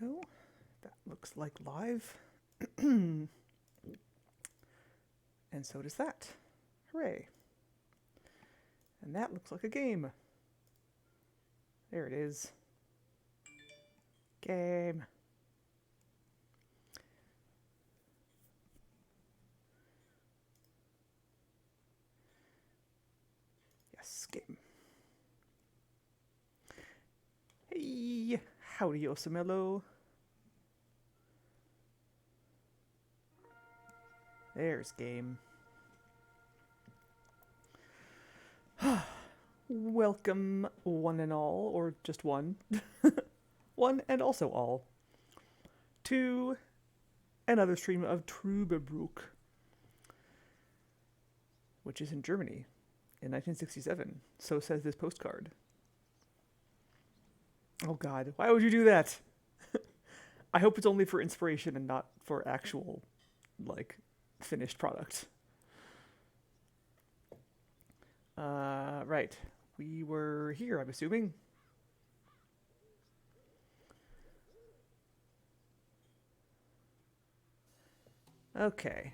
go. That looks like live. And so does that. Hooray. And that looks like a game. There it is. Game. Yes, game. Hey, howdy, Osamello. There's game. Welcome, one and all, or just one. One and also all, to another stream of Truberbrook, which is in Germany in 1967. So says this postcard. Oh god, why would you do that? I hope it's only for inspiration and not for actual, like, finished product. Right. We were here, I'm assuming. Okay.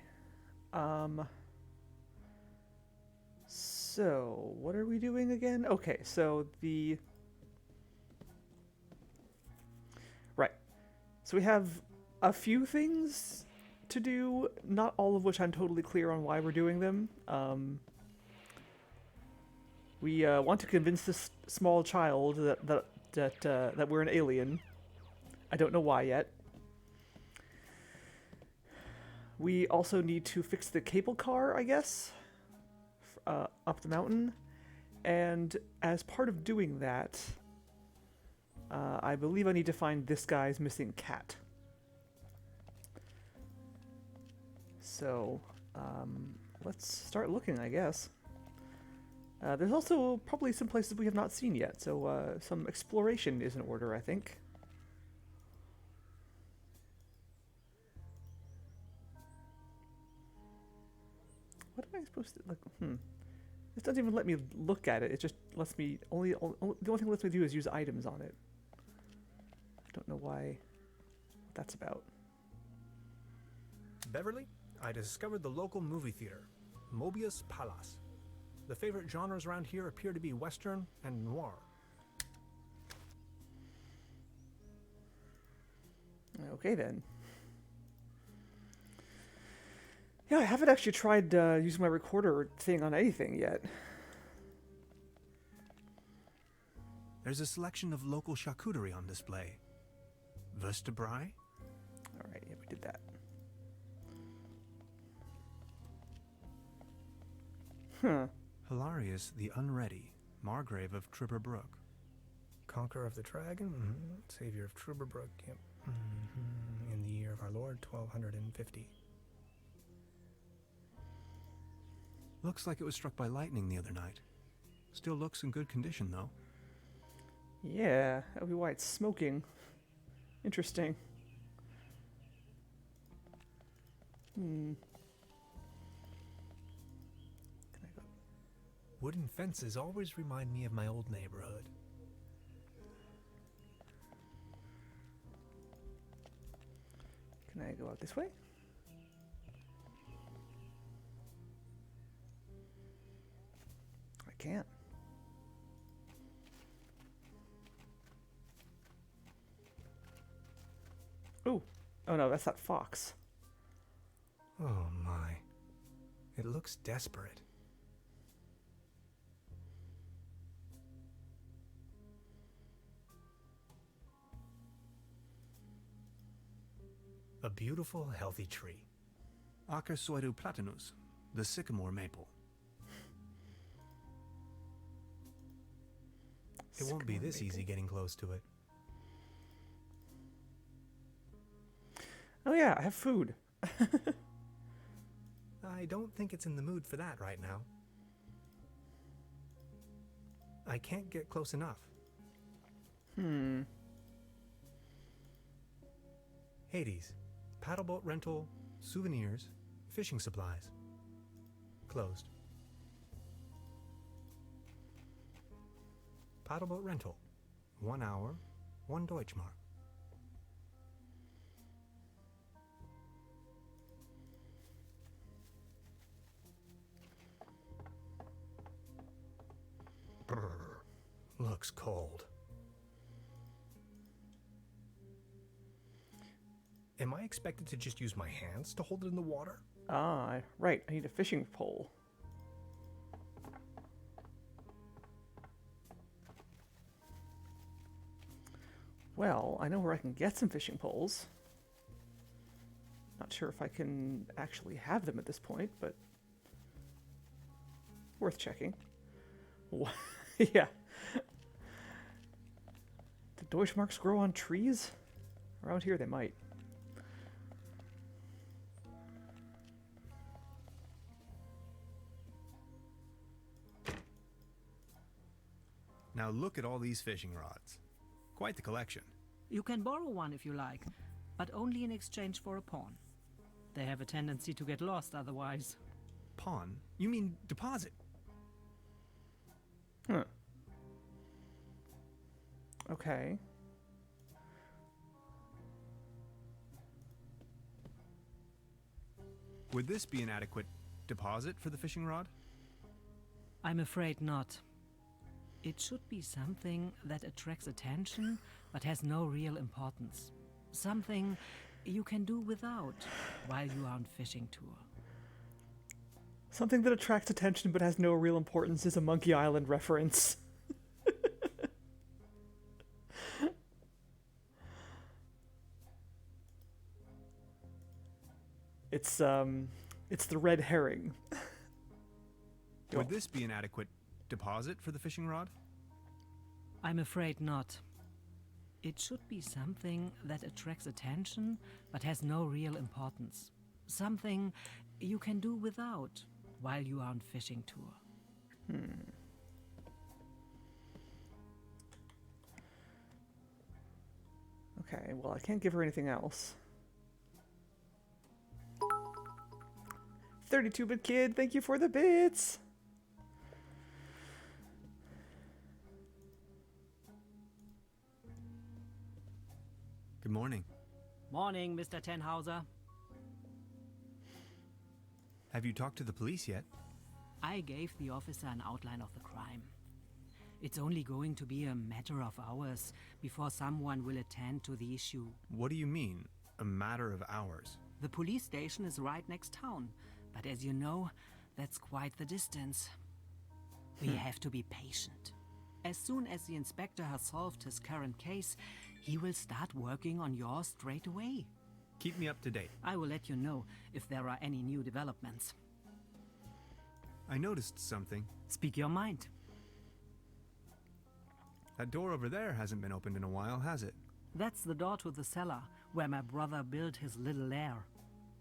So, what are we doing again? Okay, so the... Right. So we have a few things to do, not all of which I'm totally clear on why we're doing them. We want to convince this small child that we're an alien. I don't know why yet. We also need to fix the cable car, I guess, up the mountain. And as part of doing that, I believe I need to find this guy's missing cat. So, let's start looking, I guess. There's also probably some places we have not seen yet, so some exploration is in order, I think. What am I supposed to, like, This doesn't even let me look at it, it just lets me, the only thing it lets me do is use items on it. I don't know what that's about. Beverly, I discovered the local movie theater, Mobius Palace. The favorite genres around here appear to be Western and noir. Okay then. Yeah, I haven't actually tried using my recorder thing on anything yet. There's a selection of local charcuterie on display. Vertebrae? Alright, yeah, we did that. Huh. Hilarious the Unready, Margrave of Truberbrook. Conqueror of the Dragon? Savior of Truberbrook, yep. In the year of our Lord, 1250. Looks like it was struck by lightning the other night. Still looks in good condition, though. Yeah, that would be why it's smoking. Interesting. Can I go? Wooden fences always remind me of my old neighborhood. Can I go out this way? I can't. Ooh. Oh no, that's that fox. Oh my. It looks desperate. A beautiful, healthy tree. Acasoidu platanus, the sycamore maple. It won't be this easy getting close to it. Oh yeah, I have food. I don't think it's in the mood for that right now. I can't get close enough. Hades. Paddleboat rental, souvenirs, fishing supplies. Closed. Paddleboat rental. 1 hour, 1 Deutschmark. Brr. Looks cold. Am I expected to just use my hands to hold it in the water? Ah, right. I need a fishing pole. Well, I know where I can get some fishing poles. Not sure if I can actually have them at this point, but worth checking. Yeah. Do Deutschmarks grow on trees? Around here they might. Now look at all these fishing rods. Quite the collection. You can borrow one if you like, but only in exchange for a pawn. They have a tendency to get lost otherwise. Pawn? You mean deposit? Huh. Okay. Would this be an adequate deposit for the fishing rod? I'm afraid not. It should be something that attracts attention, but has no real importance. Something you can do without while you are on fishing tour. Something that attracts attention but has no real importance is a Monkey Island reference. It's the red herring. Would this be an adequate deposit for the fishing rod? I'm afraid not. It should be something that attracts attention, but has no real importance. Something you can do without while you are on fishing tour. Okay, well, I can't give her anything else. 32-bit kid, thank you for the bits! Good morning. Morning, Mr. Tenhauser. Have you talked to the police yet? I gave the officer an outline of the crime. It's only going to be a matter of hours before someone will attend to the issue. What do you mean, a matter of hours? The police station is right next town, but as you know, that's quite the distance. We have to be patient. As soon as the inspector has solved his current case, he will start working on yours straight away. Keep me up to date. I will let you know if there are any new developments. I noticed something. Speak your mind. That door over there hasn't been opened in a while, has it? That's the door to the cellar, where my brother built his little lair.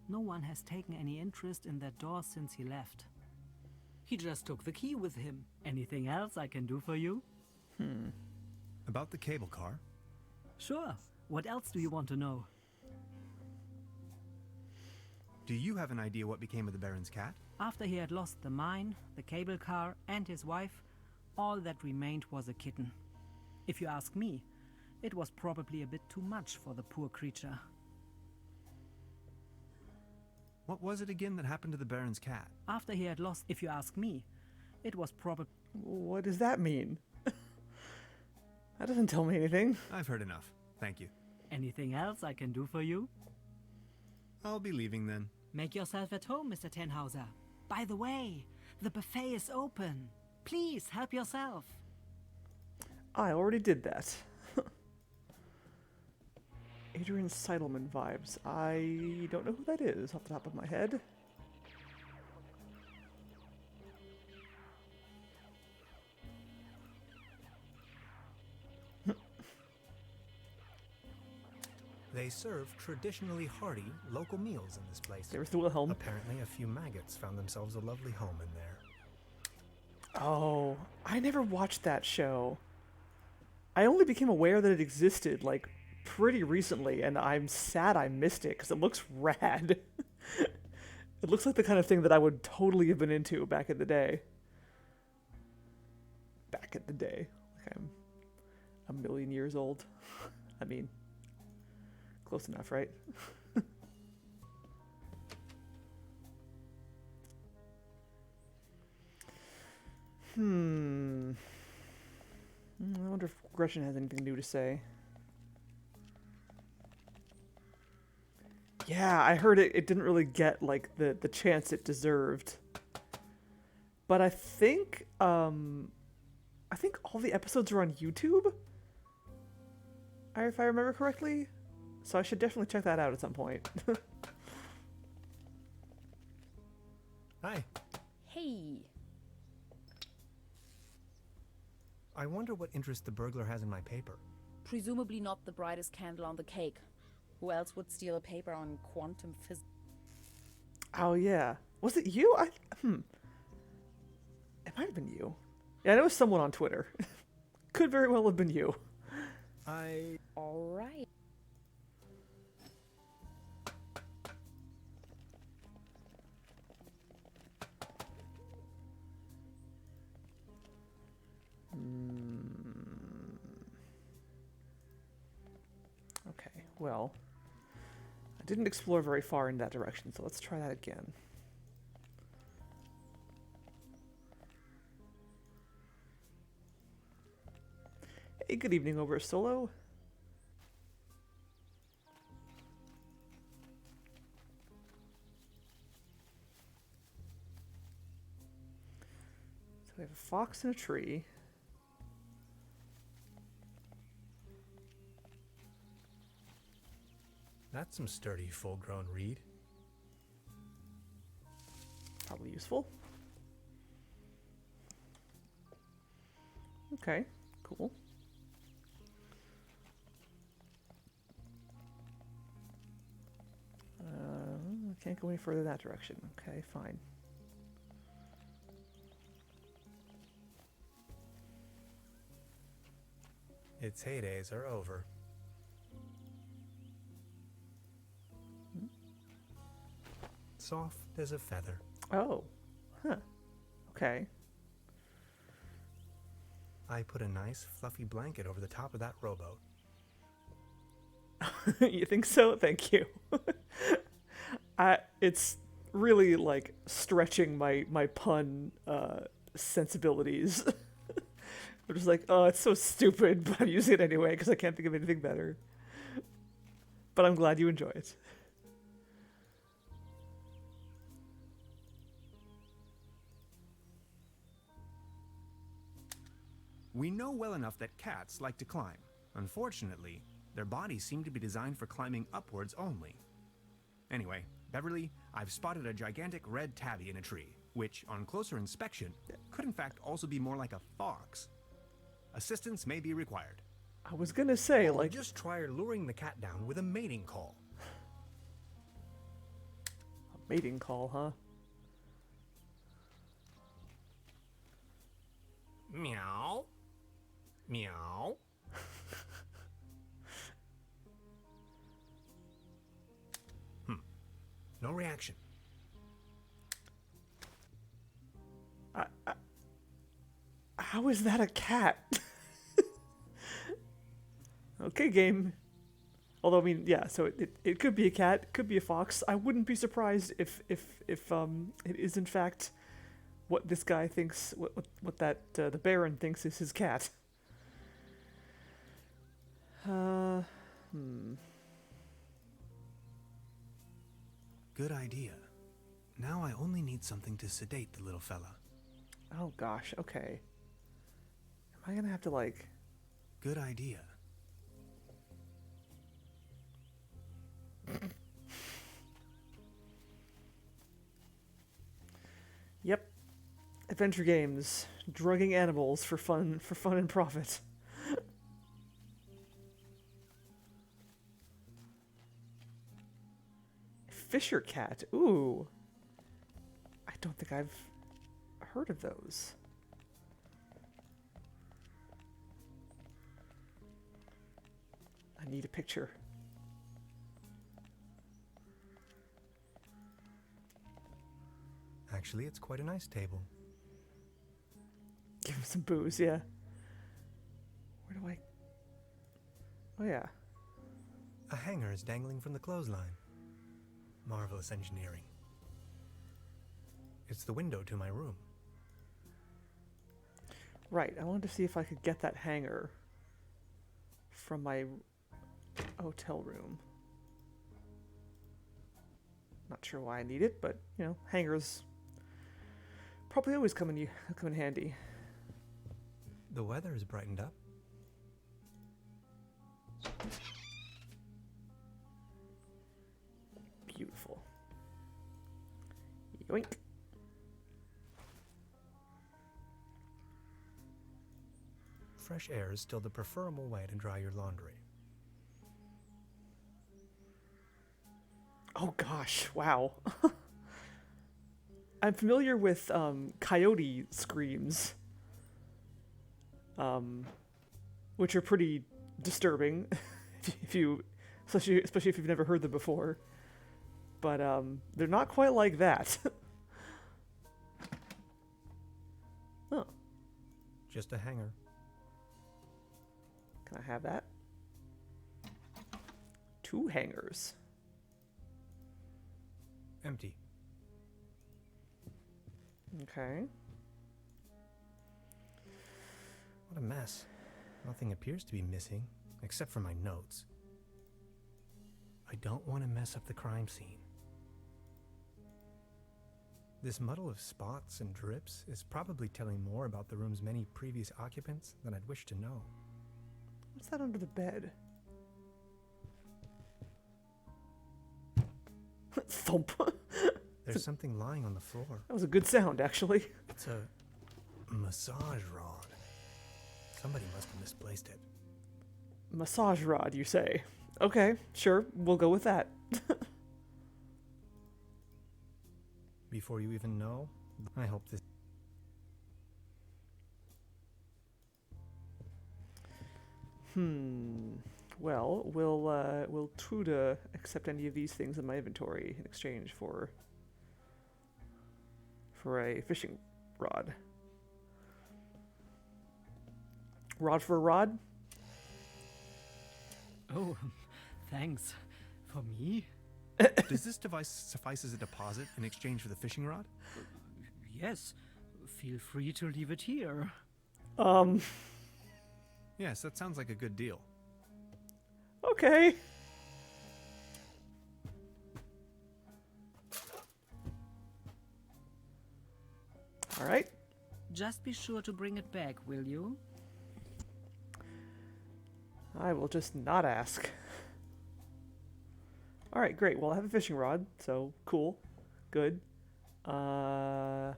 No one has taken any interest in that door since he left. He just took the key with him. Anything else I can do for you? About the cable car? Sure. What else do you want to know? Do you have an idea what became of the Baron's cat? After he had lost the mine, the cable car, and his wife, all that remained was a kitten. If you ask me, it was probably a bit too much for the poor creature. What was it again that happened to the Baron's cat? After he had lost, if you ask me, it was probably... What does that mean? That doesn't tell me anything. I've heard enough. Thank you. Anything else I can do for you? I'll be leaving then. Make yourself at home, Mr. Tenhauser. By the way, the buffet is open. Please help yourself. I already did that. Adrian Seidelman vibes. I don't know who that is off the top of my head. They serve traditionally hearty local meals in this place. There's the Wilhelm. Apparently a few maggots found themselves a lovely home in there. Oh, I never watched that show. I only became aware that it existed, like, pretty recently, and I'm sad I missed it, because it looks rad. It looks like the kind of thing that I would totally have been into back in the day. Back in the day. Like I'm a million years old. I mean, close enough, right? I wonder if Gretchen has anything new to say. Yeah, I heard it didn't really get like the chance it deserved. But I think all the episodes are on YouTube. If I remember correctly. So I should definitely check that out at some point. Hi. Hey. I wonder what interest the burglar has in my paper. Presumably not the brightest candle on the cake. Who else would steal a paper on quantum physics? Oh yeah. Was it you? It might have been you. Yeah, it was someone on Twitter. Could very well have been you. All right. Okay, well, I didn't explore very far in that direction, so let's try that again. Hey, good evening over Solo. So we have a fox in a tree. That's some sturdy, full-grown reed. Probably useful. Okay, cool. Can't go any further that direction. Okay, fine. Its heydays are over. Soft as a feather. Oh, huh. Okay. I put a nice, fluffy blanket over the top of that rowboat. You think so? Thank you. It's really like stretching my pun sensibilities. I'm just like, oh, it's so stupid, but I'm using it anyway because I can't think of anything better. But I'm glad you enjoy it. We know well enough that cats like to climb. Unfortunately, their bodies seem to be designed for climbing upwards only. Anyway, Beverly, I've spotted a gigantic red tabby in a tree, which, on closer inspection, could in fact also be more like a fox. Assistance may be required. I was gonna say, like, just try luring the cat down with a mating call. a mating call, huh? Meow. Meow. No reaction. How is that a cat? Okay, game. Although, I mean, yeah, so it could be a cat, it could be a fox. I wouldn't be surprised if it is in fact what this guy thinks, what that the Baron thinks is his cat. Good idea. Now I only need something to sedate the little fella. Oh gosh, okay. Am I gonna have to like... Good idea. Yep. Adventure games. Drugging animals for fun and profit. Fisher cat. Ooh. I don't think I've heard of those. I need a picture. Actually, it's quite a nice table. Give him some booze, yeah. Where do I... Oh, yeah. A hanger is dangling from the clothesline. Marvelous engineering. It's the window to my room. Right, I wanted to see if I could get that hanger from my hotel room. Not sure why I need it, but, you know, hangers probably always come in handy. The weather has brightened up. Beautiful. Yoink. Fresh air is still the preferable way to dry your laundry. Oh gosh, wow. I'm familiar with coyote screams, which are pretty disturbing, especially if you've never heard them before. But they're not quite like that. Oh, Just a hanger. can I have that? 2 hangers. Empty. Okay. What a mess. Nothing appears to be missing, except for my notes. I don't want to mess up the crime scene. This muddle of spots and drips is probably telling more about the room's many previous occupants than I'd wish to know. What's that under the bed? Thump. There's something lying on the floor. That was a good sound, actually. It's a massage rod. Somebody must have misplaced it. Massage rod, you say? Okay, sure, we'll go with that. Before you even know, I hope this... Well, will Trude accept any of these things in my inventory in exchange for a fishing rod? Rod for a rod? Oh, thanks. For me? Does this device suffice as a deposit in exchange for the fishing rod? Yes. Feel free to leave it here. Yes, that sounds like a good deal. Okay. All right. Just be sure to bring it back, will you? I will just not ask. All right, great. Well, I have a fishing rod, so cool. Good. I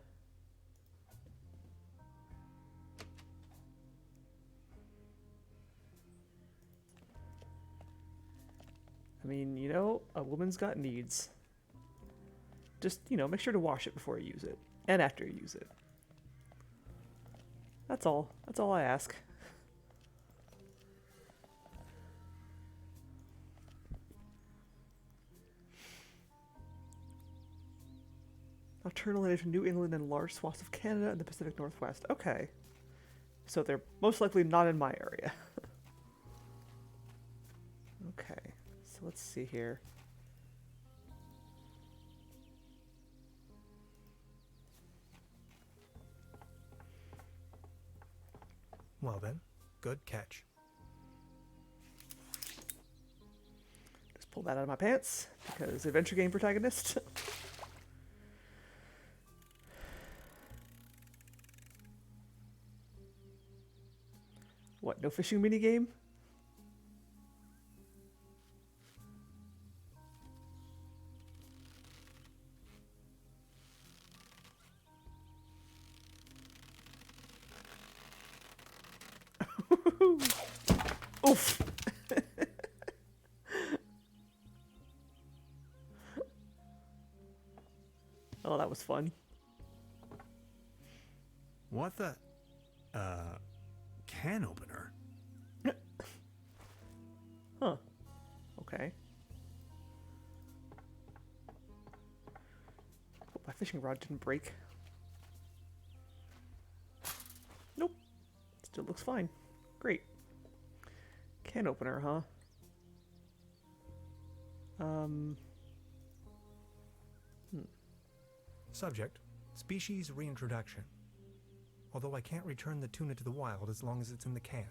mean, you know, a woman's got needs. Just, you know, make sure to wash it before you use it. And after you use it. That's all. That's all I ask. Nocturnal native New England and large swaths of Canada and the Pacific Northwest. Okay. So they're most likely not in my area. Okay. So let's see here. Well then, good catch. Just pull that out of my pants because adventure game protagonist. What, no fishing minigame? Oof. Oh, that was fun. What the? Can opener? Huh. Okay. Hope my fishing rod didn't break. Nope. Still looks fine. Great. Can opener, huh? Subject, species reintroduction. Although I can't return the tuna to the wild as long as it's in the can.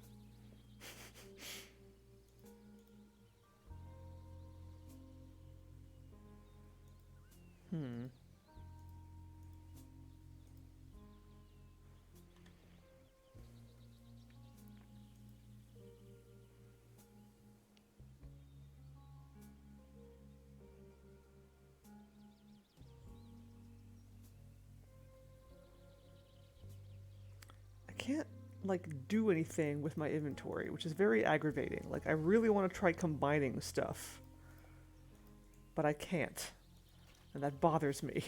I can't, like, do anything with my inventory, which is very aggravating. Like, I really want to try combining stuff, but I can't, and that bothers me.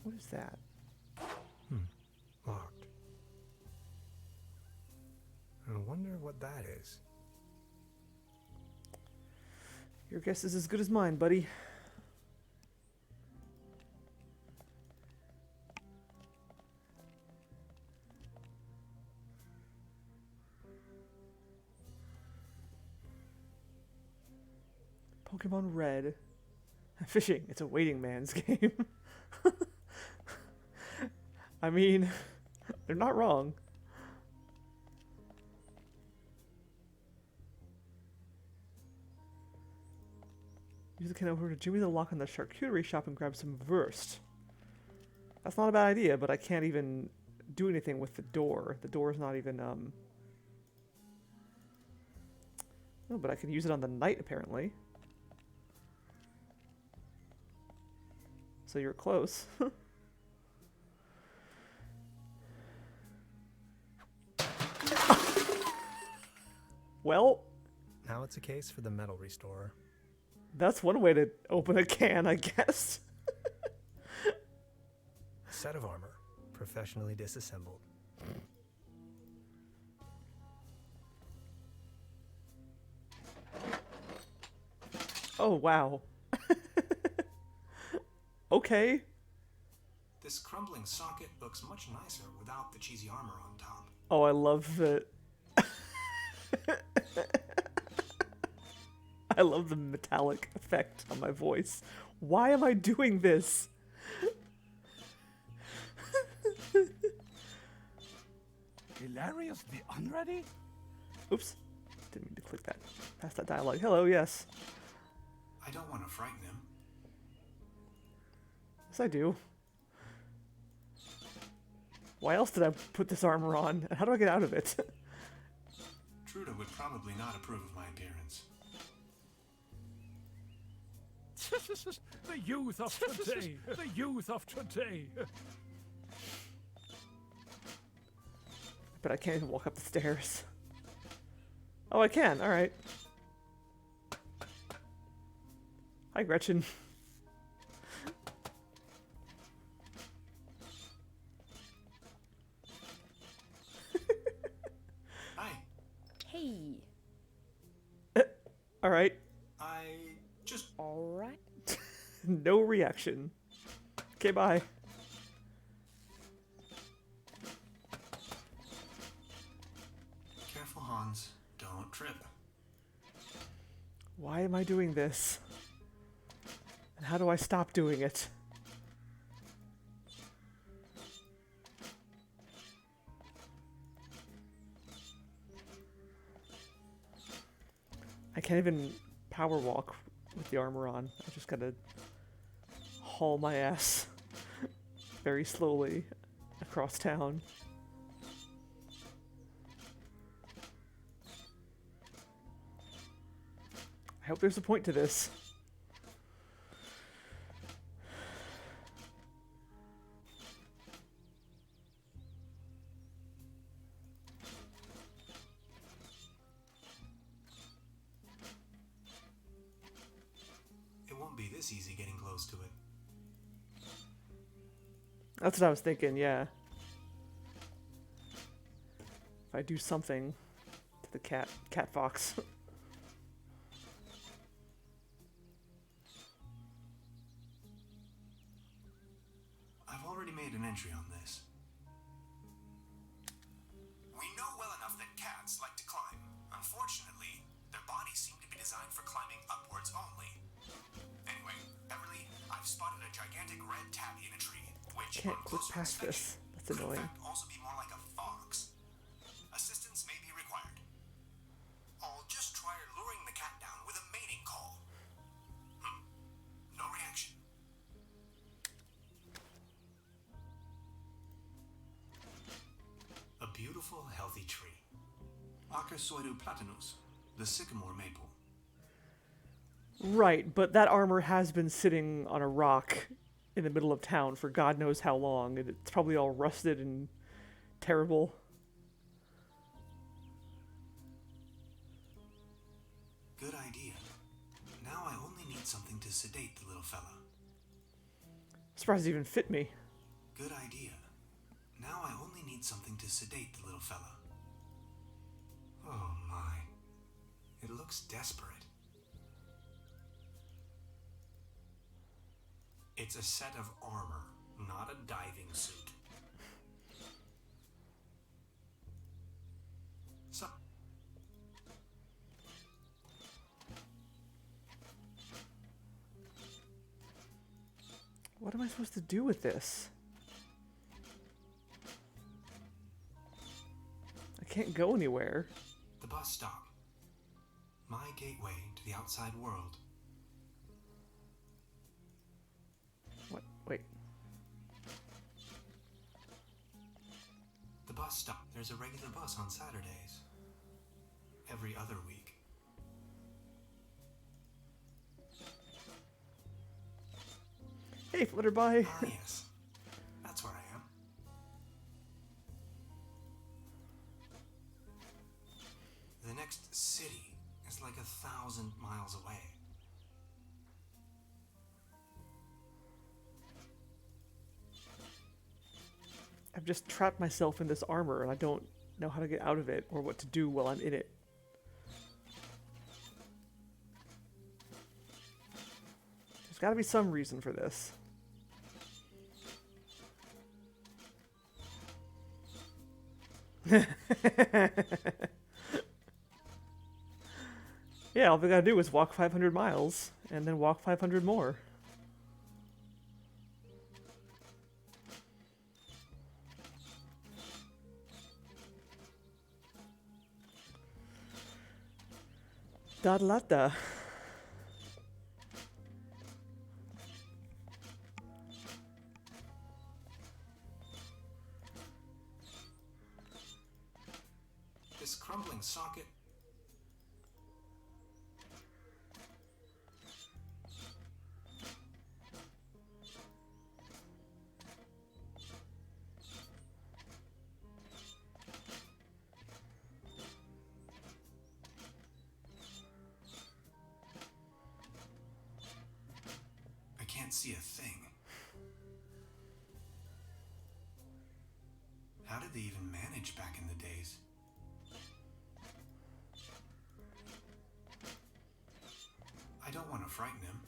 What is that? Locked. I wonder what that is. Your guess is as good as mine, buddy. Pokemon Red. Fishing. It's a waiting man's game. I mean, they're not wrong. Use the can over to Jimmy the Lock in the charcuterie shop and grab some Wurst. That's not a bad idea, but I can't even do anything with the door. The door is not even, No, but I can use it on the knight, apparently. So you're close. Well, Now it's a case for the metal restorer. that's one way to open a can, I guess. A set of armor, professionally disassembled. Oh, wow. Okay. This crumbling socket looks much nicer without the cheesy armor on top. Oh, I love the... I love the metallic effect on my voice. Why am I doing this? Hilarious the Unready? Oops. Didn't mean to click that. Past that dialogue. Hello, yes. I don't want to frighten him. Yes, I do. Why else did I put this armor on? And how do I get out of it? Truda would probably not approve of my appearance. The youth of today! The youth of today! But I can't even walk up the stairs. Oh, I can. All right. Hi, Gretchen. Hi. Hey. All right. I just... Alright. No reaction. Okay, bye. Careful, Hans. Don't trip. Why am I doing this? And how do I stop doing it? I can't even power walk with the armor on. I just gotta haul my ass very slowly across town. I hope there's a point to this. It won't be this easy getting close to it. That's what I was thinking, yeah. If I do something to the cat fox. entry on this. We know well enough that cats like to climb. Unfortunately, their bodies seem to be designed for climbing upwards only. Anyway, Beverly, I've spotted a gigantic red tabby in a tree, which Can't on click closer past inspection, this. That's could in annoying. fact also be more like a fox. Assistance may be required. I'll just try luring the cat down with a mating call. No reaction. A beautiful, healthy tree. Acasoidu platanus, the sycamore maple. Right, but that armor has been sitting on a rock in the middle of town for God knows how long, and it's probably all rusted and terrible. Good idea. Now I only need something to sedate the little fella. Surprised it even fit me. Good idea. Now I only need something to sedate the little fella. Oh my. It looks desperate. It's a set of armor, not a diving suit. So, What am I supposed to do with this? I can't go anywhere. the bus stop. My gateway to the outside world. What? Wait. The bus stop. There's a regular bus on Saturdays. Every other week. Hey, Flutterby. Ah, yes. That's where I am. The next city is like 1,000 miles away. I've just trapped myself in this armor and I don't know how to get out of it or what to do while I'm in it. There's got to be some reason for this. Yeah, all we gotta do is walk 500 miles and then walk 500 more. Dadlata. This crumbling socket. I can't see a thing. How did they even manage back in the days? I don't want to frighten him.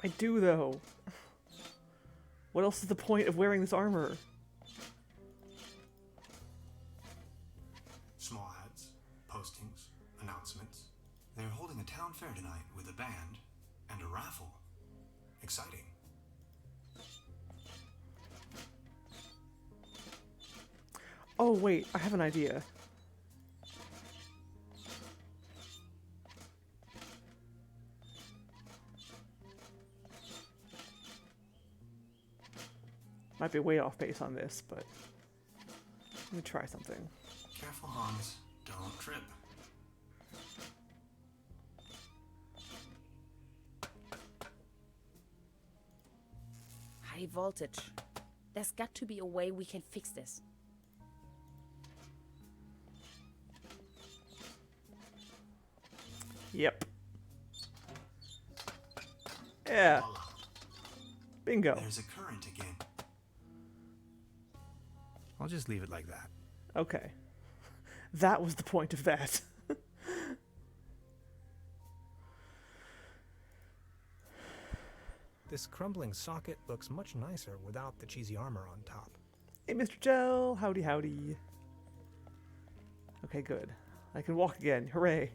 I do, though. What else is the point of wearing this armor? Small ads, postings, announcements. They're holding a town fair tonight with a band and a raffle. Exciting. Oh, wait, I have an idea. Might be way off base on this, but let me try something. Careful, Hans. Don't trip. High voltage. There's got to be a way we can fix this. Yep. Yeah. Voila. Bingo. There's a current again. I'll just leave it like that. Okay. That was the point of that. This crumbling socket looks much nicer without the cheesy armor on top. Hey, Mr. Gel. Howdy, howdy. Okay, good. I can walk again. Hooray.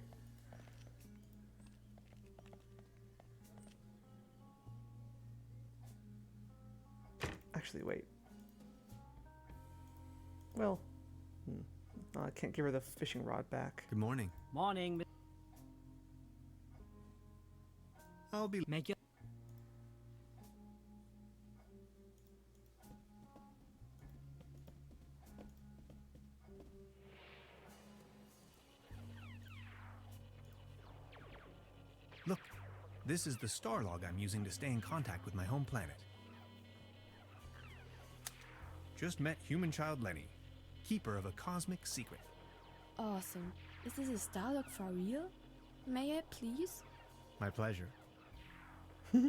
Actually, wait. Well, I can't give her the fishing rod back. Good morning. Morning. I'll be... Make your... Look, this is the star log I'm using to stay in contact with my home planet. Just met human child Lenny, keeper of a cosmic secret. Awesome. Is this a Starlock for real? May I please? My pleasure.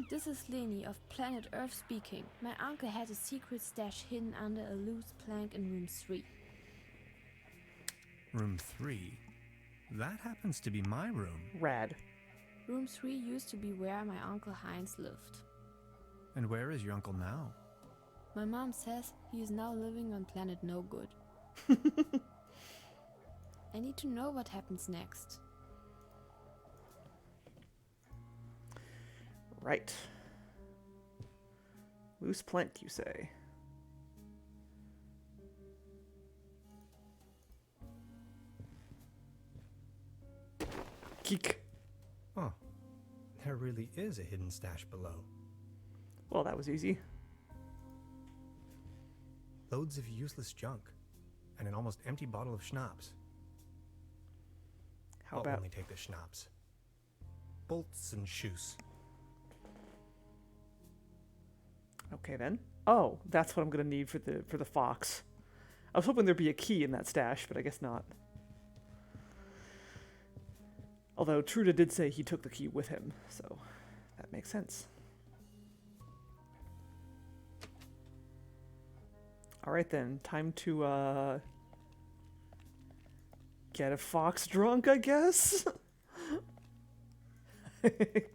This is Lenny of planet Earth speaking. My uncle had a secret stash hidden under a loose plank in room 3. Room 3? That happens to be my room. Rad. Room 3 used to be where my uncle Heinz lived. And where is your uncle now? My mom says he is now living on planet No Good. I need to know what happens next. Right. Loose plank, you say? Keek. Oh, there really is a hidden stash below. Well, that was easy. Loads of useless junk, and an almost empty bottle of schnapps. How I'll about... only take the schnapps. Bolts and shoes. Okay, then. Oh, that's what I'm gonna need for the fox. I was hoping there'd be a key in that stash, but I guess not. Although Truda did say he took the key with him, so that makes sense. Alright then, time to, get a fox drunk, I guess?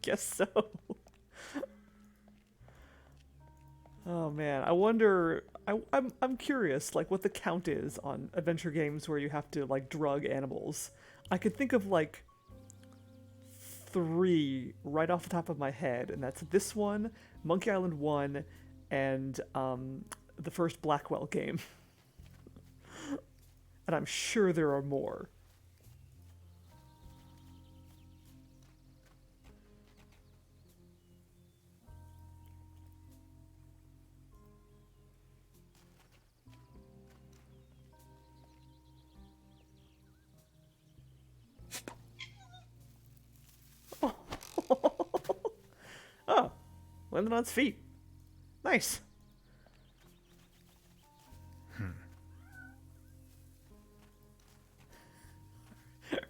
Guess so. Oh man, I wonder... I'm curious, like, what the count is on adventure games where you have to, like, drug animals. I could think of, like, 3 right off the top of my head, and that's this one, Monkey Island 1, and, the first Blackwell game. And I'm sure there are more. Oh, landed on its feet. Nice.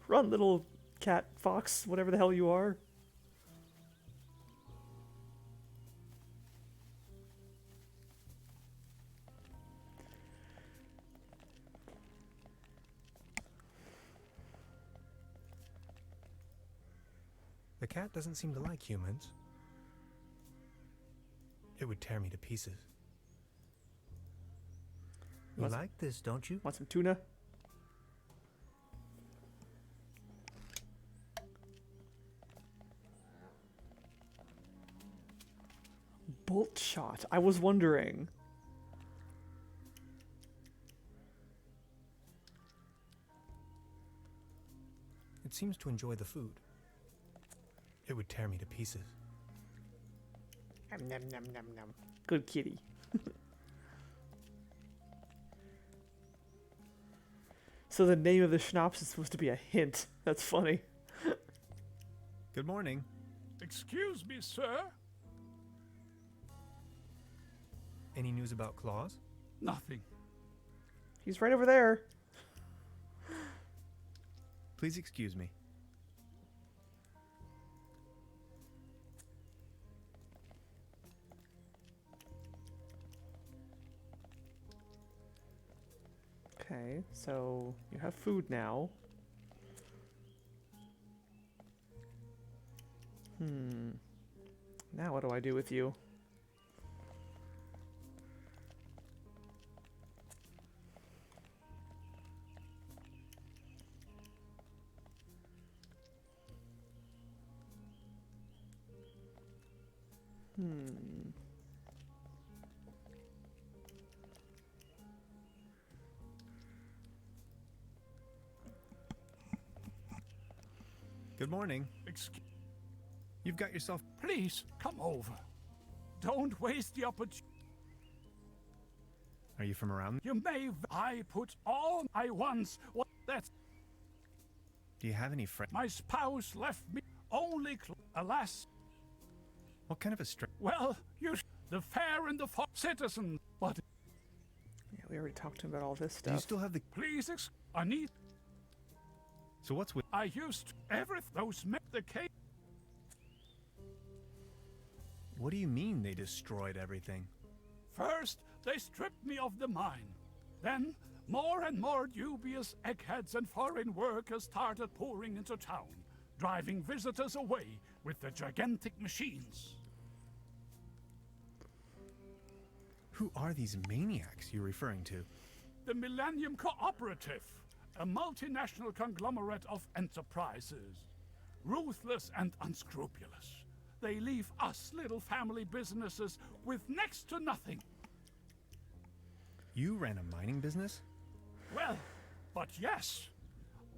Run, little cat, fox, whatever the hell you are. The cat doesn't seem to like humans. It would tear me to pieces. You Want like this, don't you? Want some tuna? Bolt shot. I was wondering. It seems to enjoy the food. It would tear me to pieces. Nom, nom, nom, nom, nom. Good kitty. So the name of the schnapps is supposed to be a hint. That's funny. Good morning. Excuse me, sir? Any news about Claus? Nothing. He's right over there. Please excuse me. Okay, so you have food now. Now what do I do with you? Good morning. Excuse, You've got yourself... please come over. Don't waste the opportunity. Are you from around? You may. I put all I once. What? That's Do you have any friends? my spouse left me only. Alas. What kind of a str... Well, the fair and the citizen. But Yeah, we already talked to him about all this Do you stuff. still have the... please, I need. So what's with... I used those the cake. What do you mean they destroyed everything? First, they stripped me of the mine. Then, more and more dubious eggheads and foreign workers started pouring into town, driving visitors away with the gigantic machines. Who are these maniacs you're referring to? The Millennium Cooperative, a multinational conglomerate of enterprises. Ruthless and unscrupulous. They leave us little family businesses with next to nothing. You ran a mining business? Well, but yes,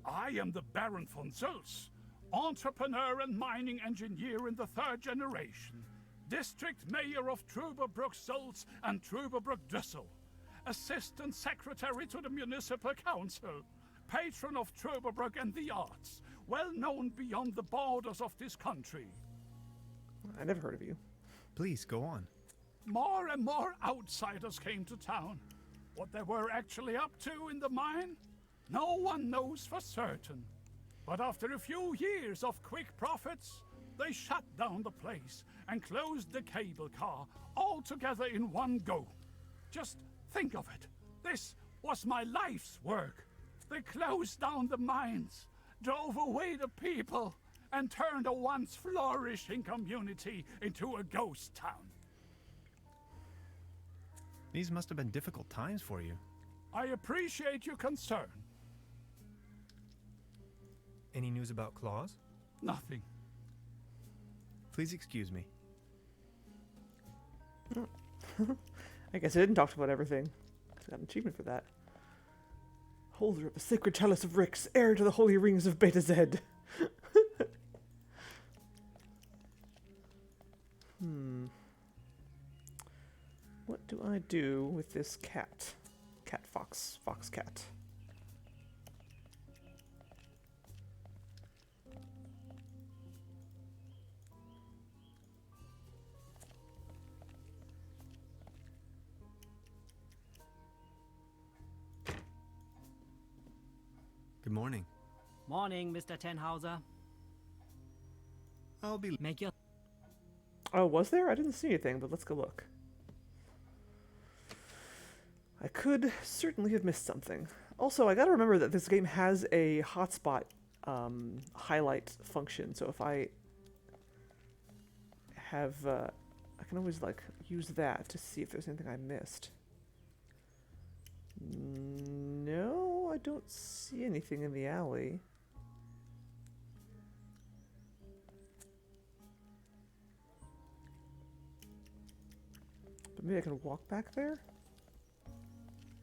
I am the Baron von Zülz, entrepreneur and mining engineer in the 3rd generation, district mayor of Truberbrook Zülz and Truberbrook Düssel, assistant secretary to the municipal council, patron of Truberbrook and the arts, well known beyond the borders of this country. I never heard of you. Please, go on. More and more outsiders came to town. What they were actually up to in the mine, no one knows for certain. But after a few years of quick profits, they shut down the place and closed the cable car all together in one go. Just think of it. This was my life's work. They closed down the mines, drove away the people, and turned a once flourishing community into a ghost town. These must have been difficult times for you. I appreciate your concern. Any news about Claus? Nothing. Please excuse me. I guess I didn't talk about everything. I got an achievement for that. Holder of the sacred chalice of Rix, heir to the holy rings of Beta Zed. What do I do with this cat? Fox cat. Good morning. Morning, Mr. Tenhauser. I'll be... Make your... Oh, was there? I didn't see anything, but let's go look. I could certainly have missed something. Also, I gotta remember that this game has a hotspot highlight function, so if I have, I can always, like, use that to see if there's anything I missed. No, I don't see anything in the alley. But maybe I can walk back there?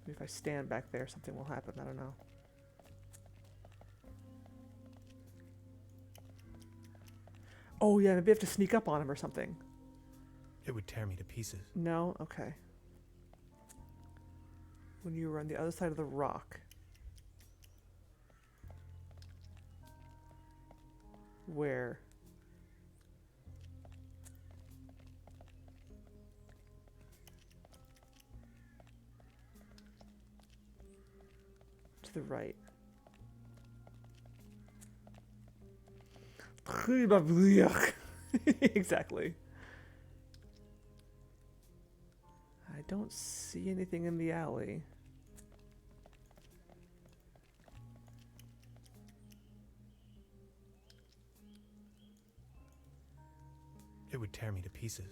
Maybe if I stand back there, something will happen. I don't know. Oh, yeah, maybe I have to sneak up on him or something. It would tear me to pieces. No? Okay. When you were on the other side of the rock. Where? To the right. Exactly. I don't see anything in the alley. It would tear me to pieces.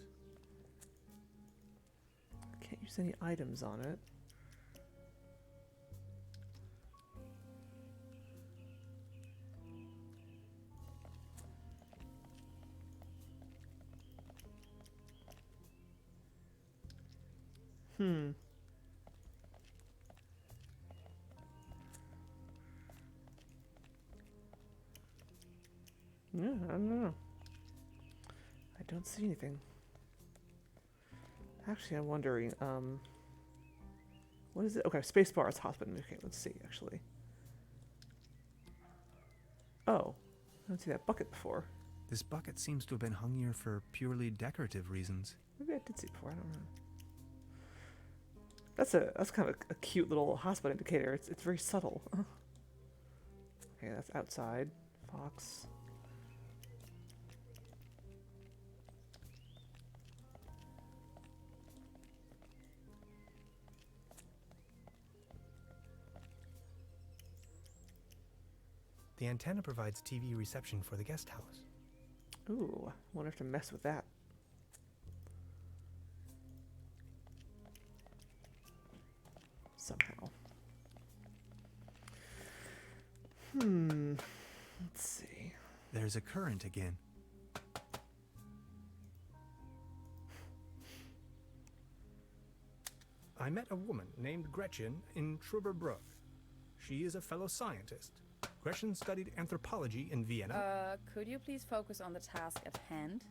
Can't use any items on it. Hmm. Yeah, I don't know. I don't see anything. Actually, I'm wondering, what is it? Okay, spacebar is hospital. Okay, let's see, actually. Oh, I don't see that bucket before. This bucket seems to have been hung here for purely decorative reasons. Maybe I did see it before, I don't know. That's kind of a cute little hotspot indicator. It's very subtle. Okay, that's outside. Fox. The antenna provides TV reception for the guest house. Ooh, I wonder if to mess with that. Somehow. Let's see. There's a current again. I met a woman named Gretchen in Truberbrook. She is a fellow scientist. Gretchen studied anthropology in Vienna. Could you please focus on the task at hand?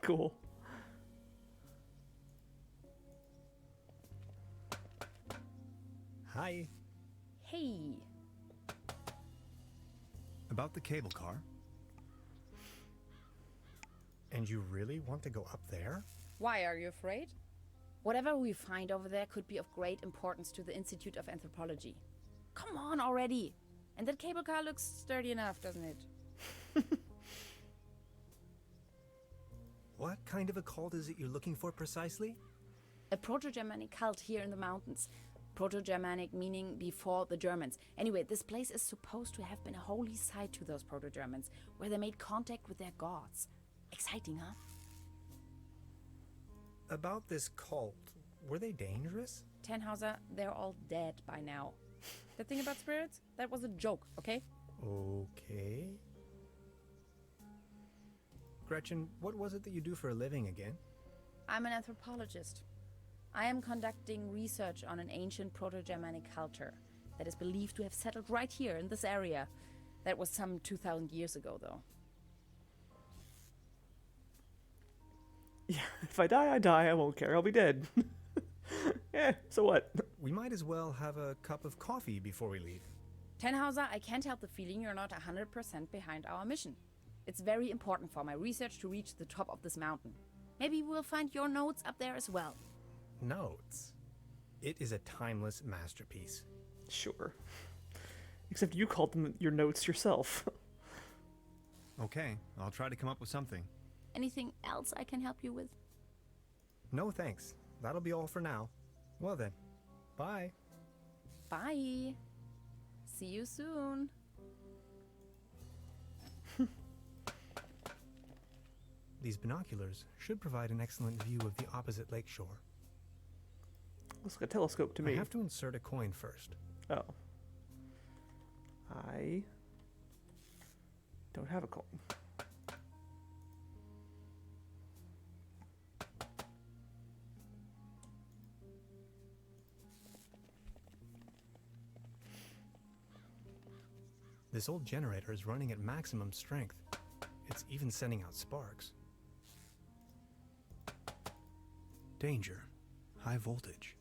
Cool. Hi. Hey. About the cable car? And you really want to go up there? Why, are you afraid? Whatever we find over there could be of great importance to the Institute of Anthropology. Come on already! And that cable car looks sturdy enough, doesn't it? What kind of a cult is it you're looking for precisely? A Proto-Germanic cult here in the mountains. Proto-Germanic meaning before the Germans. Anyway, this place is supposed to have been a holy site to those Proto-Germans, where they made contact with their gods. Exciting, huh? About this cult, were they dangerous? Tannhauser, they're all dead by now. The thing about spirits? That was a joke, okay? Okay. Gretchen, what was it that you do for a living again? I'm an anthropologist. I am conducting research on an ancient Proto-Germanic culture that is believed to have settled right here in this area. That was some 2,000 years ago, though. Yeah, if I die, I die. I won't care. I'll be dead. Yeah, so what? We might as well have a cup of coffee before we leave. Tannhauser, I can't help the feeling you're not 100% behind our mission. It's very important for my research to reach the top of this mountain. Maybe we'll find your notes up there as well. Notes? It is a timeless masterpiece. Sure. Except you called them your notes yourself. Okay, I'll try to come up with something. Anything else I can help you with? No thanks. That'll be all for now. Well then, bye. Bye. See you soon. These binoculars should provide an excellent view of the opposite lakeshore. Looks like a telescope to I me. have to insert a coin first. Oh. I don't have a coin. This old generator is running at maximum strength. It's even sending out sparks. Danger. High voltage.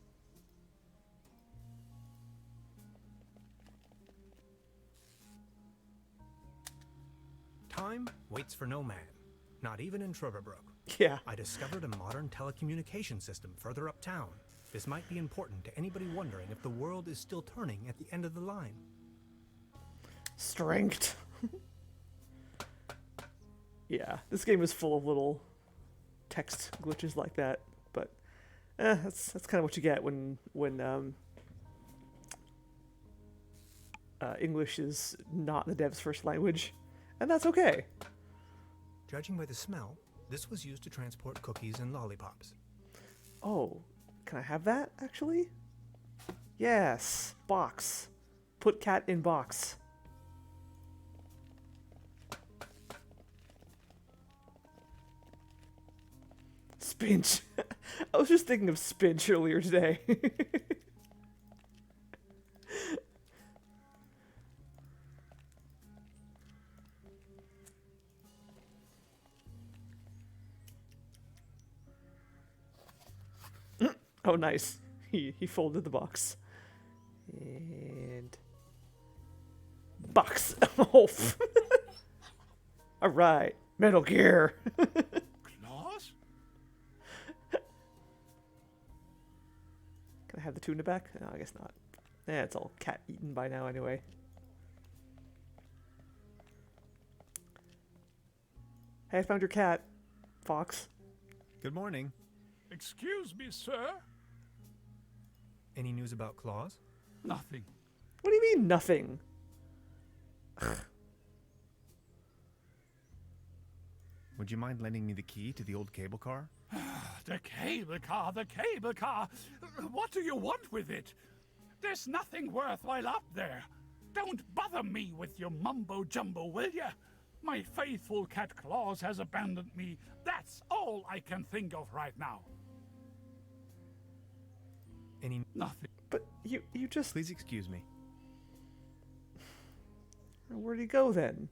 Time waits for no man, not even in Truberbrook. Yeah. I discovered a modern telecommunication system further uptown. This might be important to anybody wondering if the world is still turning at the end of the line. Strength. Yeah, this game is full of little text glitches like that, but that's kind of what you get when English is not the dev's first language, and that's okay. Judging by the smell, this was used to transport cookies and lollipops. Oh, can I have that, actually? Yes, box. Put cat in box. Spinch. I was just thinking of Spinch earlier today. Oh, nice. He folded the box. And box. Oh. All right. Metal Gear. Claws? Can I have the tuna back? No, I guess not. Eh, it's all cat eaten by now anyway. Hey, I found your cat, Fox. Good morning. Excuse me, sir? Any news about Claus? Nothing. What do you mean, nothing? Would you mind lending me the key to the old cable car? The cable car, the cable car. What do you want with it? There's nothing worthwhile up there. Don't bother me with your mumbo-jumbo, will ya? My faithful cat Claus has abandoned me. That's all I can think of right now. Nothing. But you just... Please excuse me. Where'd he go then?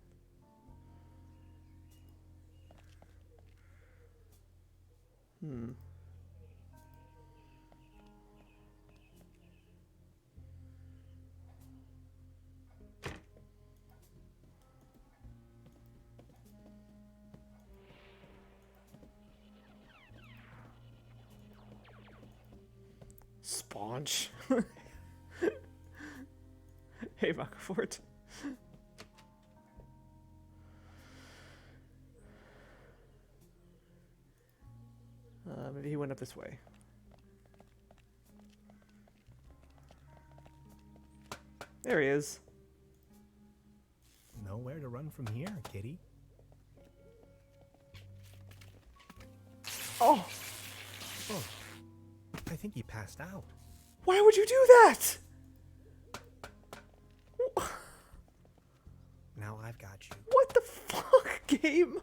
Sponge. Hey, Macafort. Maybe he went up this way. There he is. Nowhere to run from here, kitty. Oh! Oh, I think he passed out. Why would you do that? Now I've got you. What the fuck, game?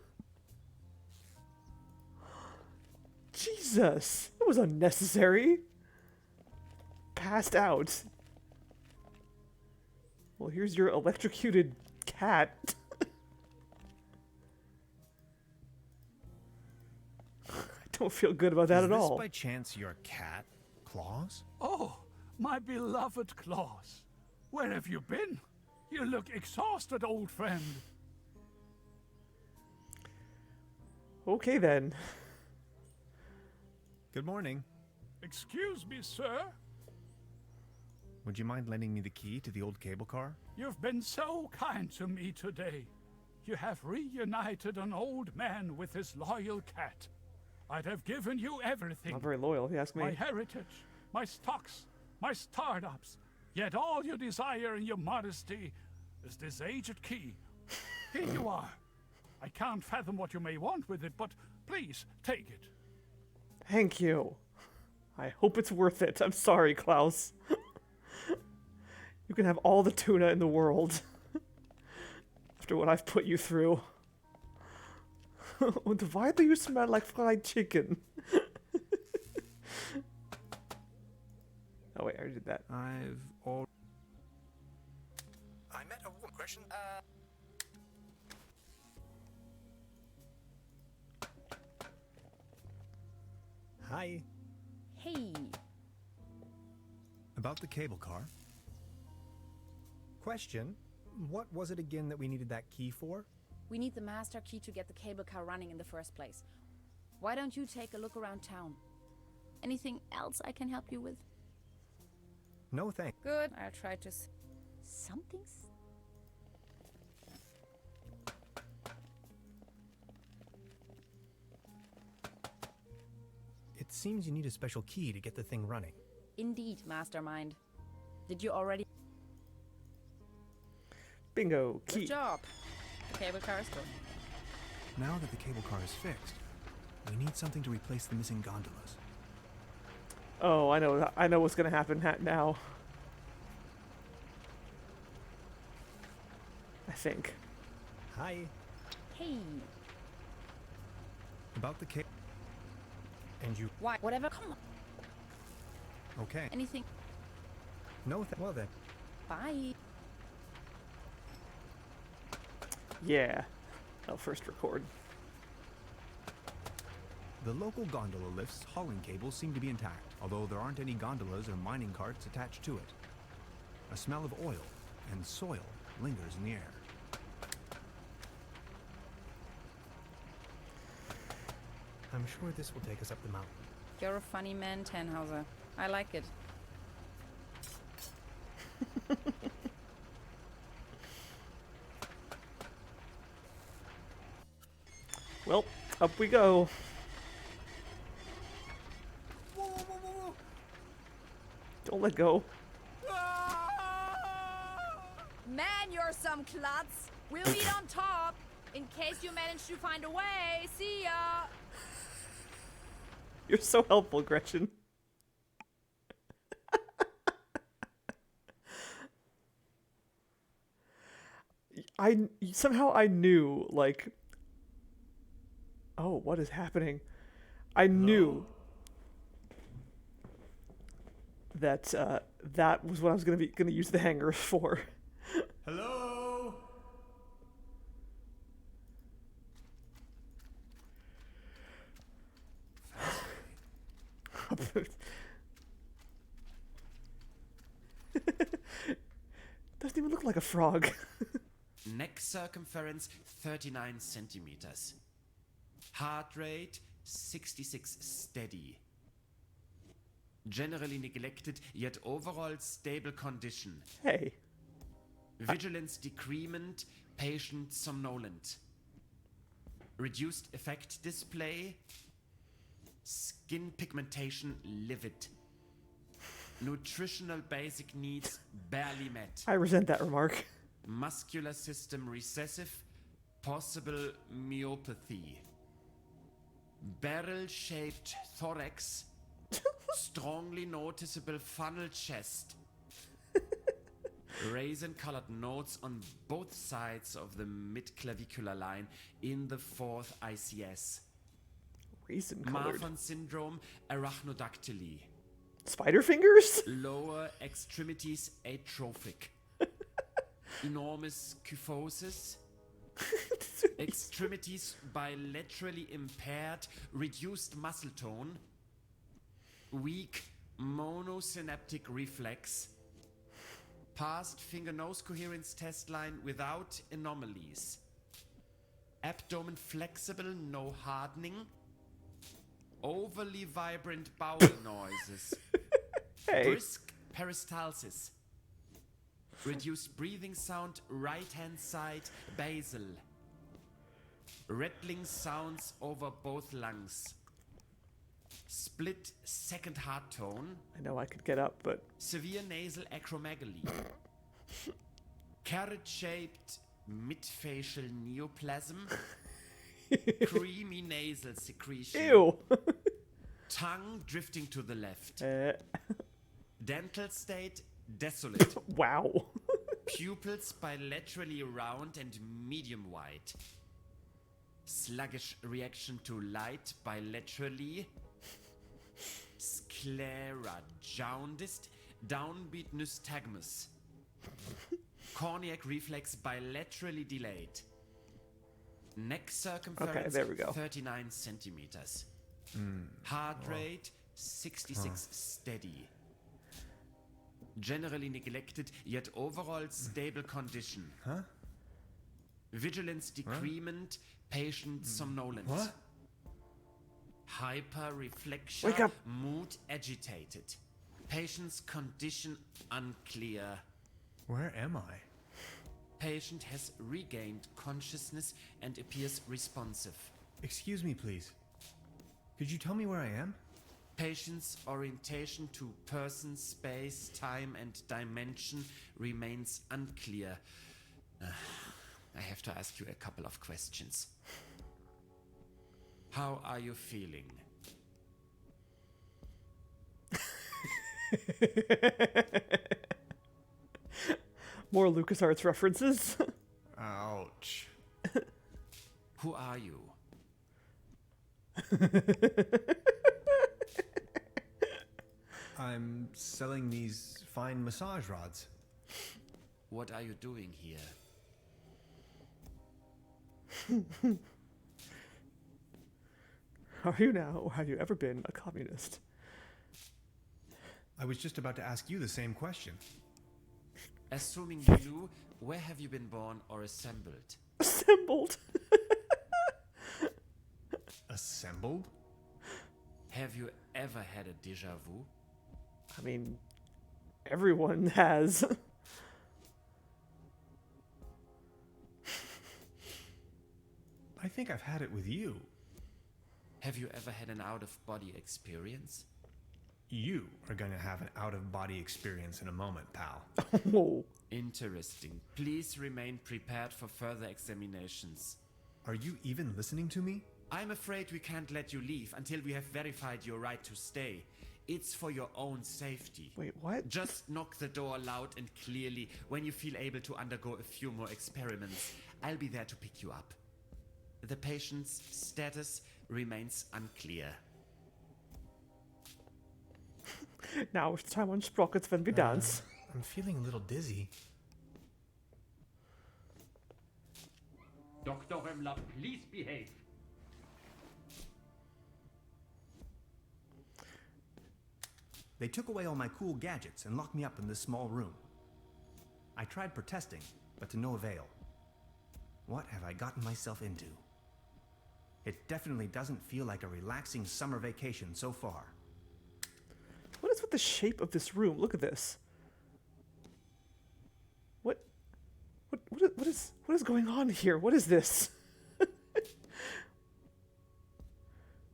Jesus, that was unnecessary. Passed out. Well, here's your electrocuted cat. I don't feel good about that at all. Is this by chance your cat, Claus? Oh, my beloved Claus. Where have you been? You look exhausted, old friend. Okay then. Good morning. Excuse me, sir. Would you mind lending me the key to the old cable car? You've been so kind to me today. You have reunited an old man with his loyal cat. I'd have given you everything. Not very loyal, if you ask me. My heritage, my stocks, my startups. Yet all you desire in your modesty is this aged key. Here you are. I can't fathom what you may want with it, but please take it. Thank you. I hope it's worth it. I'm sorry, Klaus. You can have all the tuna in the world. After what I've put you through. And why do you smell like fried chicken? Oh wait, I already did that. I met a woman. Question? Hi. Hey, About the cable car? Question. What was it again that we needed that key for? we need the master key to get the cable car running in the first place. Why don't you take a look around town? Anything else I can help you with? No thanks. Good. I'll try to... Something's... It seems you need a special key to get the thing running. Indeed, mastermind. Did you already... Bingo. Key. Good job. The cable car is good. Now that the cable car is fixed, we need something to replace the missing gondolas. Oh, I know what's gonna happen now. I think. Hi. Hey, About the cable... And you... Why? Whatever. Come on. Okay. Anything. No, well then. Bye. Yeah. I'll first record. The local gondola lift's hauling cables seem to be intact, although there aren't any gondolas or mining carts attached to it. A smell of oil and soil lingers in the air. I'm sure this will take us up the mountain. You're a funny man, Tannhauser. I like it. Well, up we go. Whoa, whoa, whoa, whoa, whoa. Don't let go. Man, you're some klutz. We'll meet on top. In case you manage to find a way. See ya. You're so helpful, Gretchen. Somehow I knew, like, oh, what is happening? I knew that that was what I was gonna use the hangers for. Hello? Doesn't even look like a frog. Neck circumference 39 centimeters. Heart rate 66 steady. Generally neglected, yet overall stable condition. Hey. Vigilance decrement, patient somnolent. Reduced effect display. Skin pigmentation livid. Nutritional basic needs barely met. I resent that remark. Muscular system recessive, possible myopathy. Barrel-shaped thorax, strongly noticeable funnel chest. Raisin-colored notes on both sides of the mid-clavicular line in the 4th ICS. Raisin-colored. Marfan syndrome, arachnodactyly. Spider fingers? Lower extremities atrophic. Enormous kyphosis. Extremities bilaterally impaired, reduced muscle tone. Weak monosynaptic reflex. Past finger-nose coherence test line without anomalies. Abdomen flexible, no hardening. Overly vibrant bowel noises. Hey. Brisk peristalsis. Reduced breathing sound, right-hand side, basal. Rattling sounds over both lungs. Split second heart tone. I know I could get up, but Severe nasal acromegaly. Carrot-shaped midfacial neoplasm. Creamy nasal secretion. ew. Tongue drifting to the left. Dental state desolate. Wow. Pupils bilaterally round and medium wide. Sluggish reaction to light bilaterally. Sclera jaundiced. Downbeat nystagmus. Corneac reflex bilaterally delayed. Neck circumference Okay, there we go. 39 centimeters. Heart rate 66 steady. Generally neglected, yet overall stable condition. Huh? Vigilance decrement, patient somnolent. What? Hyperreflection, Wake up. mood agitated. Patient's condition unclear. Where am I? Patient has regained consciousness and appears responsive. Excuse me, please. Could you tell me where I am? Patient's orientation to person, space, time, and dimension remains unclear. I have to ask you a couple of questions. How are you feeling? More LucasArts references. Ouch. Who are you? selling these fine massage rods. What are you doing here? Are you now, or have you ever been, a communist? I was just about to ask you the same question. Assuming you knew, where have you been born or assembled? Assembled. Assembled? Have you ever had a déjà vu? I mean, everyone has. I think I've had it with you. Have you ever had an out-of-body experience? You are going to have an out-of-body experience in a moment, pal. Whoa. Interesting. Please remain prepared for further examinations. Are you even listening to me? I'm afraid we can't let you leave until we have verified your right to stay. It's for your own safety. Wait, what? Just knock the door loud and clearly when you feel able to undergo a few more experiments. I'll be there to pick you up. The patient's status remains unclear. Now it's time on Sprockets when we dance. I'm feeling a little dizzy. Dr. Römmler, please behave. They took away all my cool gadgets and locked me up in this small room. I tried protesting, but to no avail. What have I gotten myself into? It definitely doesn't feel like a relaxing summer vacation so far. What is with the shape of this room? Look at this. What is going on here? What is this?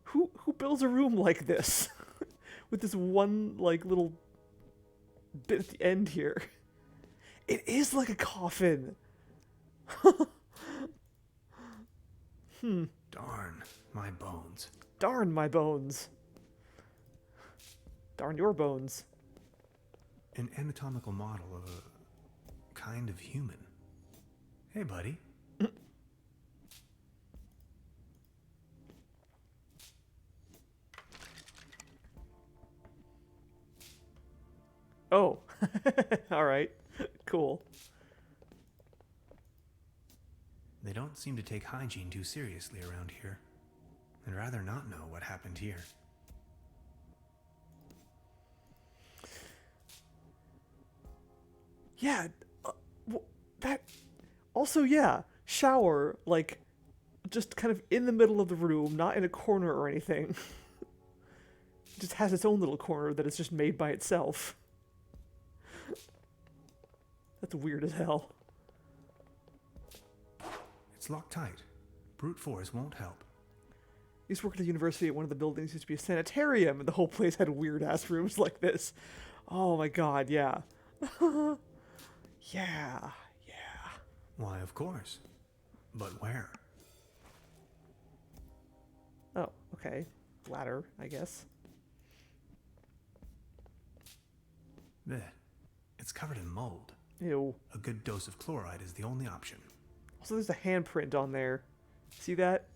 Who builds a room like this? With this one like little bit at the end here. It is like a coffin. Darn my bones. Darn my bones. Darn your bones. An anatomical model of a kind of human. Hey, buddy. Oh. Alright. Cool. They don't seem to take hygiene too seriously around here. I'd rather not know what happened here. Yeah. That. Also, yeah. Shower, like, just kind of in the middle of the room, not in a corner or anything. It just has its own little corner that is just made by itself. That's weird as hell. It's locked tight. Brute force won't help. I used to work at a university. At one of the buildings used to be a sanitarium, and the whole place had weird-ass rooms like this. Oh my god, yeah. Yeah. Why, of course. But where? Oh, okay. Ladder, I guess. Bleh. It's covered in mold. Ew. A good dose of chloride is the only option. Also, there's a handprint on there. See that?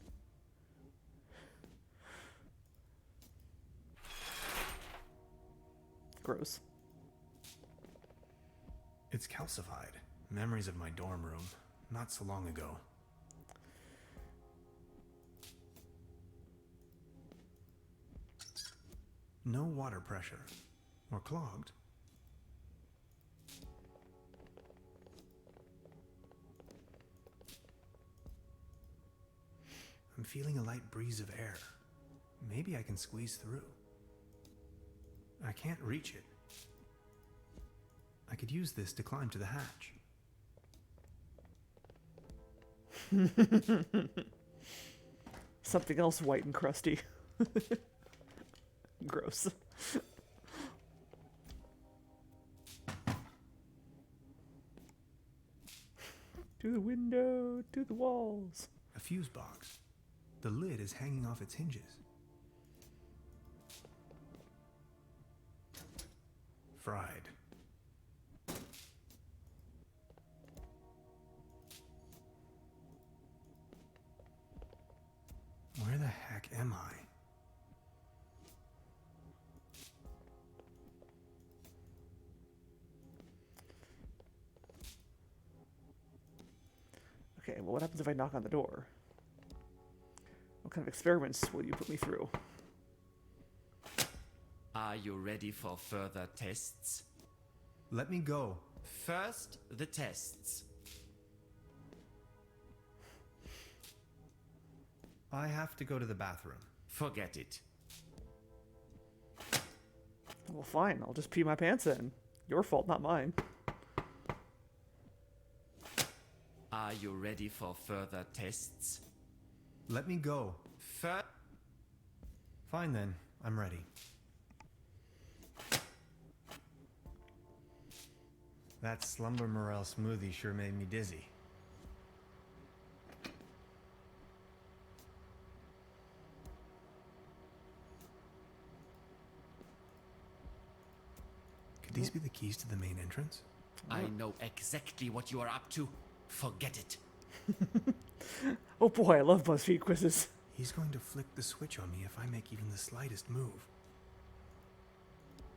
Gross. It's calcified. Memories of my dorm room, not so long ago. No water pressure. Or clogged. I'm feeling a light breeze of air. Maybe I can squeeze through. I can't reach it. I could use this to climb to the hatch. Something else white and crusty. Gross. To the window, to the walls. A fuse box. The lid is hanging off its hinges. Fried. Where the heck am I? well, what happens if I knock on the door? What kind of experiments will you put me through? Are you ready for further tests? Let me go. First, the tests. I have to go to the bathroom. Forget it. Well, fine. I'll just pee my pants in. Your fault, not mine. Are you ready for further tests? Let me go. Fine then. I'm ready. That slumber morel smoothie sure made me dizzy. Could these be the keys to the main entrance? I know exactly what you are up to. Forget it. Oh boy, I love BuzzFeed quizzes. He's going to flick the switch on me if I make even the slightest move.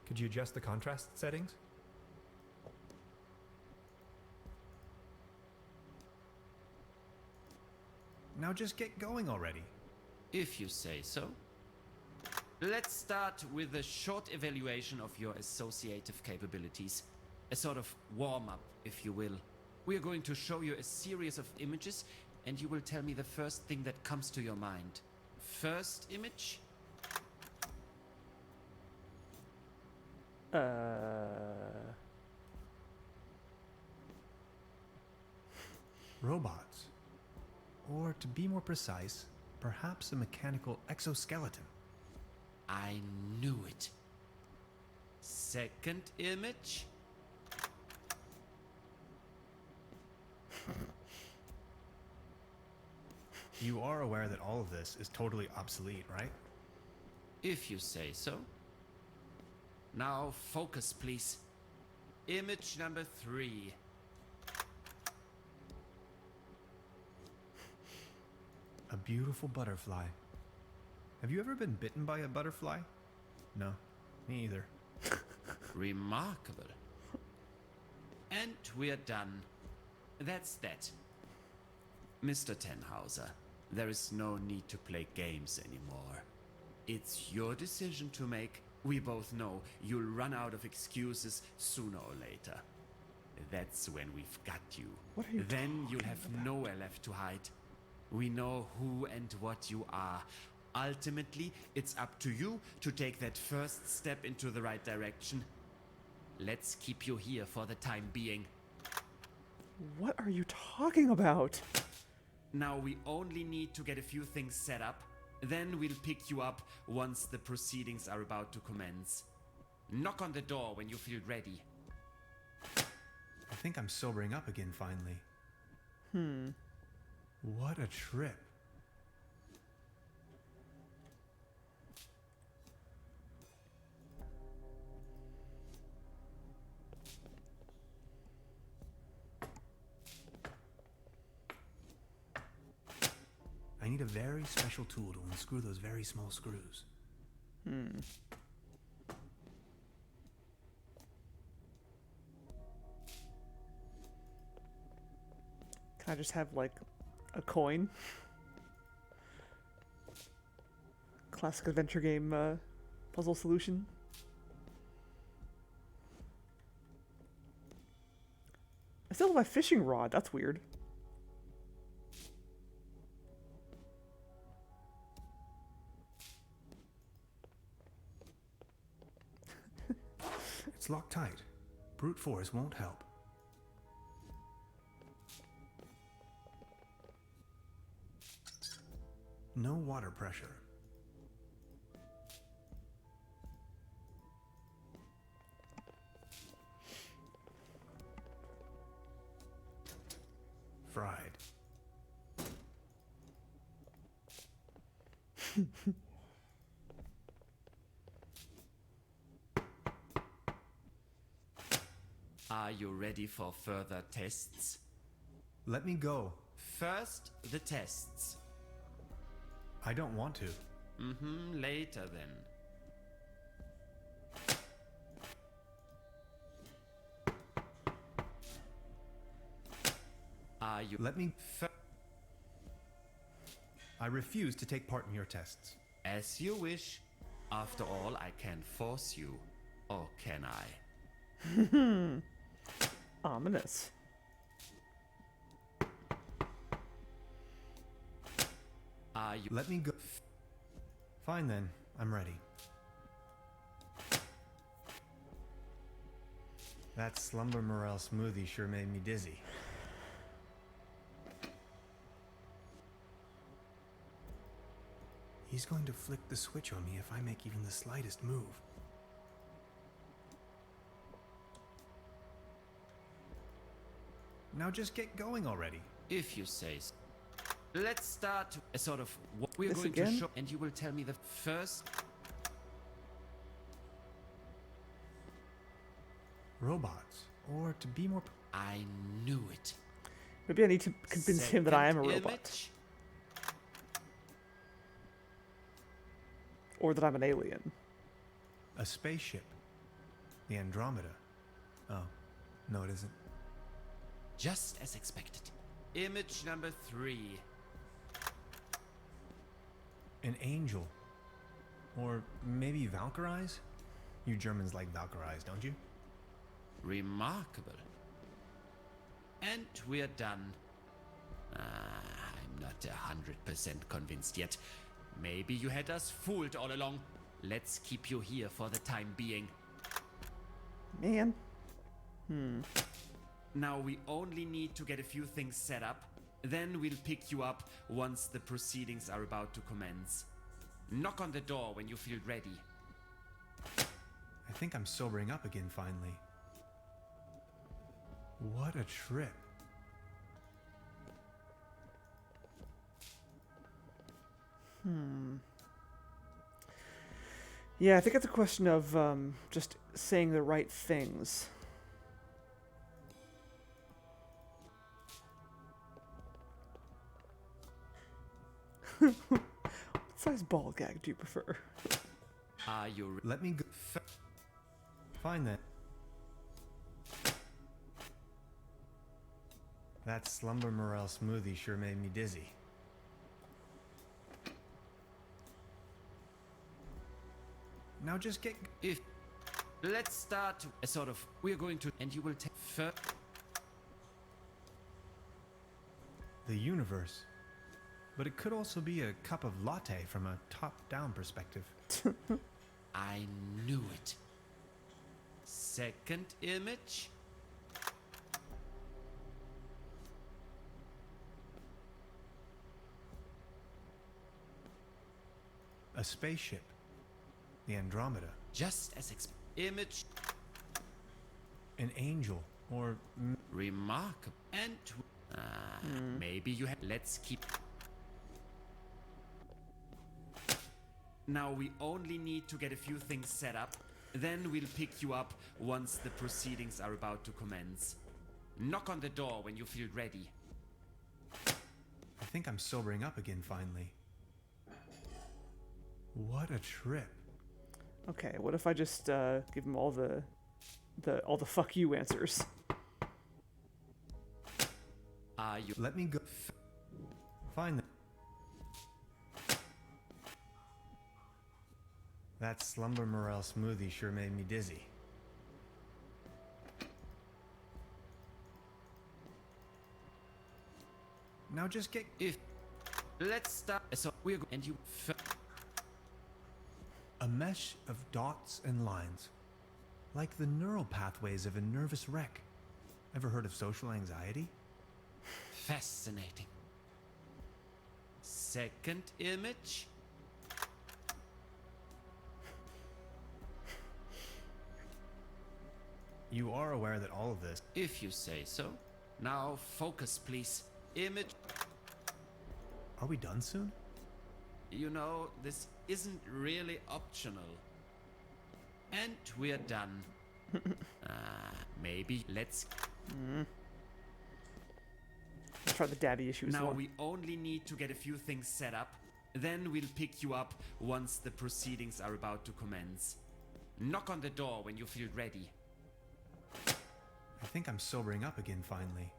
Could you adjust the contrast settings? Now just get going already. If you say so. Let's start with a short evaluation of your associative capabilities. A sort of warm-up, if you will. We are going to show you a series of images, and you will tell me the first thing that comes to your mind. First image? Robots. Or to be more precise, perhaps a mechanical exoskeleton. I knew it. Second image? You are aware that all of this is totally obsolete, right? If you say so. Now focus, please. Image number 3. A beautiful butterfly. Have you ever been bitten by a butterfly? No, me either. Remarkable. And we're done. That's that. Mr. Tenhauser, there is no need to play games anymore. It's your decision to make. We both know you'll run out of excuses sooner or later. That's when we've got you. What are you Then you'll talking have about? nowhere left to hide. We know who and what you are. Ultimately, it's up to you to take that first step into the right direction. Let's keep you here for the time being. What are you talking about? Now we only need to get a few things set up. Then we'll pick you up once the proceedings are about to commence. Knock on the door when you feel ready. I think I'm sobering up again finally. What a trip. I need a very special tool to unscrew those very small screws. Can I just have, like, a coin? Classic adventure game puzzle solution. I still have my fishing rod. That's weird. It's locked tight. Brute force won't help. No water pressure. Fried. Are you ready for further tests? Let me go. First, the tests. I don't want to. Later then. Are you... Let me... I refuse to take part in your tests. As you wish. After all, I can't force you. Or can I? Ominous. Are you... Let me go. Fine then, I'm ready. That slumber morale smoothie sure made me dizzy. He's going to flick the switch on me if I make even the slightest move. Now just get going already. If you say so. Let's start a sort of what we're This going again? to show, and you will tell me the first. Robots. Or to be more... I knew it. Maybe I need to convince him that I am a Second robot. image. Or that I'm an alien. A spaceship. The Andromeda. Oh, no it isn't. Just as expected. Image number 3. An angel. Or maybe Valkyries? You Germans like Valkyries, don't you? Remarkable. And we're done. I'm not 100% convinced yet. Maybe you had us fooled all along. Let's keep you here for the time being. Man. Now we only need to get a few things set up. Then we'll pick you up once the proceedings are about to commence. Knock on the door when you feel ready. I think I'm sobering up again finally. What a trip. Yeah, I think it's a question of just saying the right things. What size ball gag do you prefer? Are you Let me go. Fine then. That slumber morale smoothie sure made me dizzy. Now just get... If let's start a sort of we're going to and you will take first. The universe. But it could also be a cup of latte from a top-down perspective. I knew it. Second image. A spaceship. The Andromeda. Just as image. An angel. Or... Remarkable. And maybe you have. Let's keep. Now we only need to get a few things set up. Then we'll pick you up once the proceedings are about to commence. Knock on the door when you feel ready. I think I'm sobering up again finally. What a trip. Okay, what if I just give him all the fuck you answers? Are you Let me go. Fine then. That slumber morale smoothie sure made me dizzy. Now just get... if let's start so we're and you A mesh of dots and lines. Like the neural pathways of a nervous wreck. Ever heard of social anxiety? fascinating. Second image. You are aware that all of this... If you say so. Now focus, please. Image. Are we done soon? You know, this isn't really optional. And we're done. Maybe let's... Let's try the daddy issues Now one. we only need to get a few things set up. Then we'll pick you up once the proceedings are about to commence. Knock on the door when you feel ready. I think I'm sobering up again finally.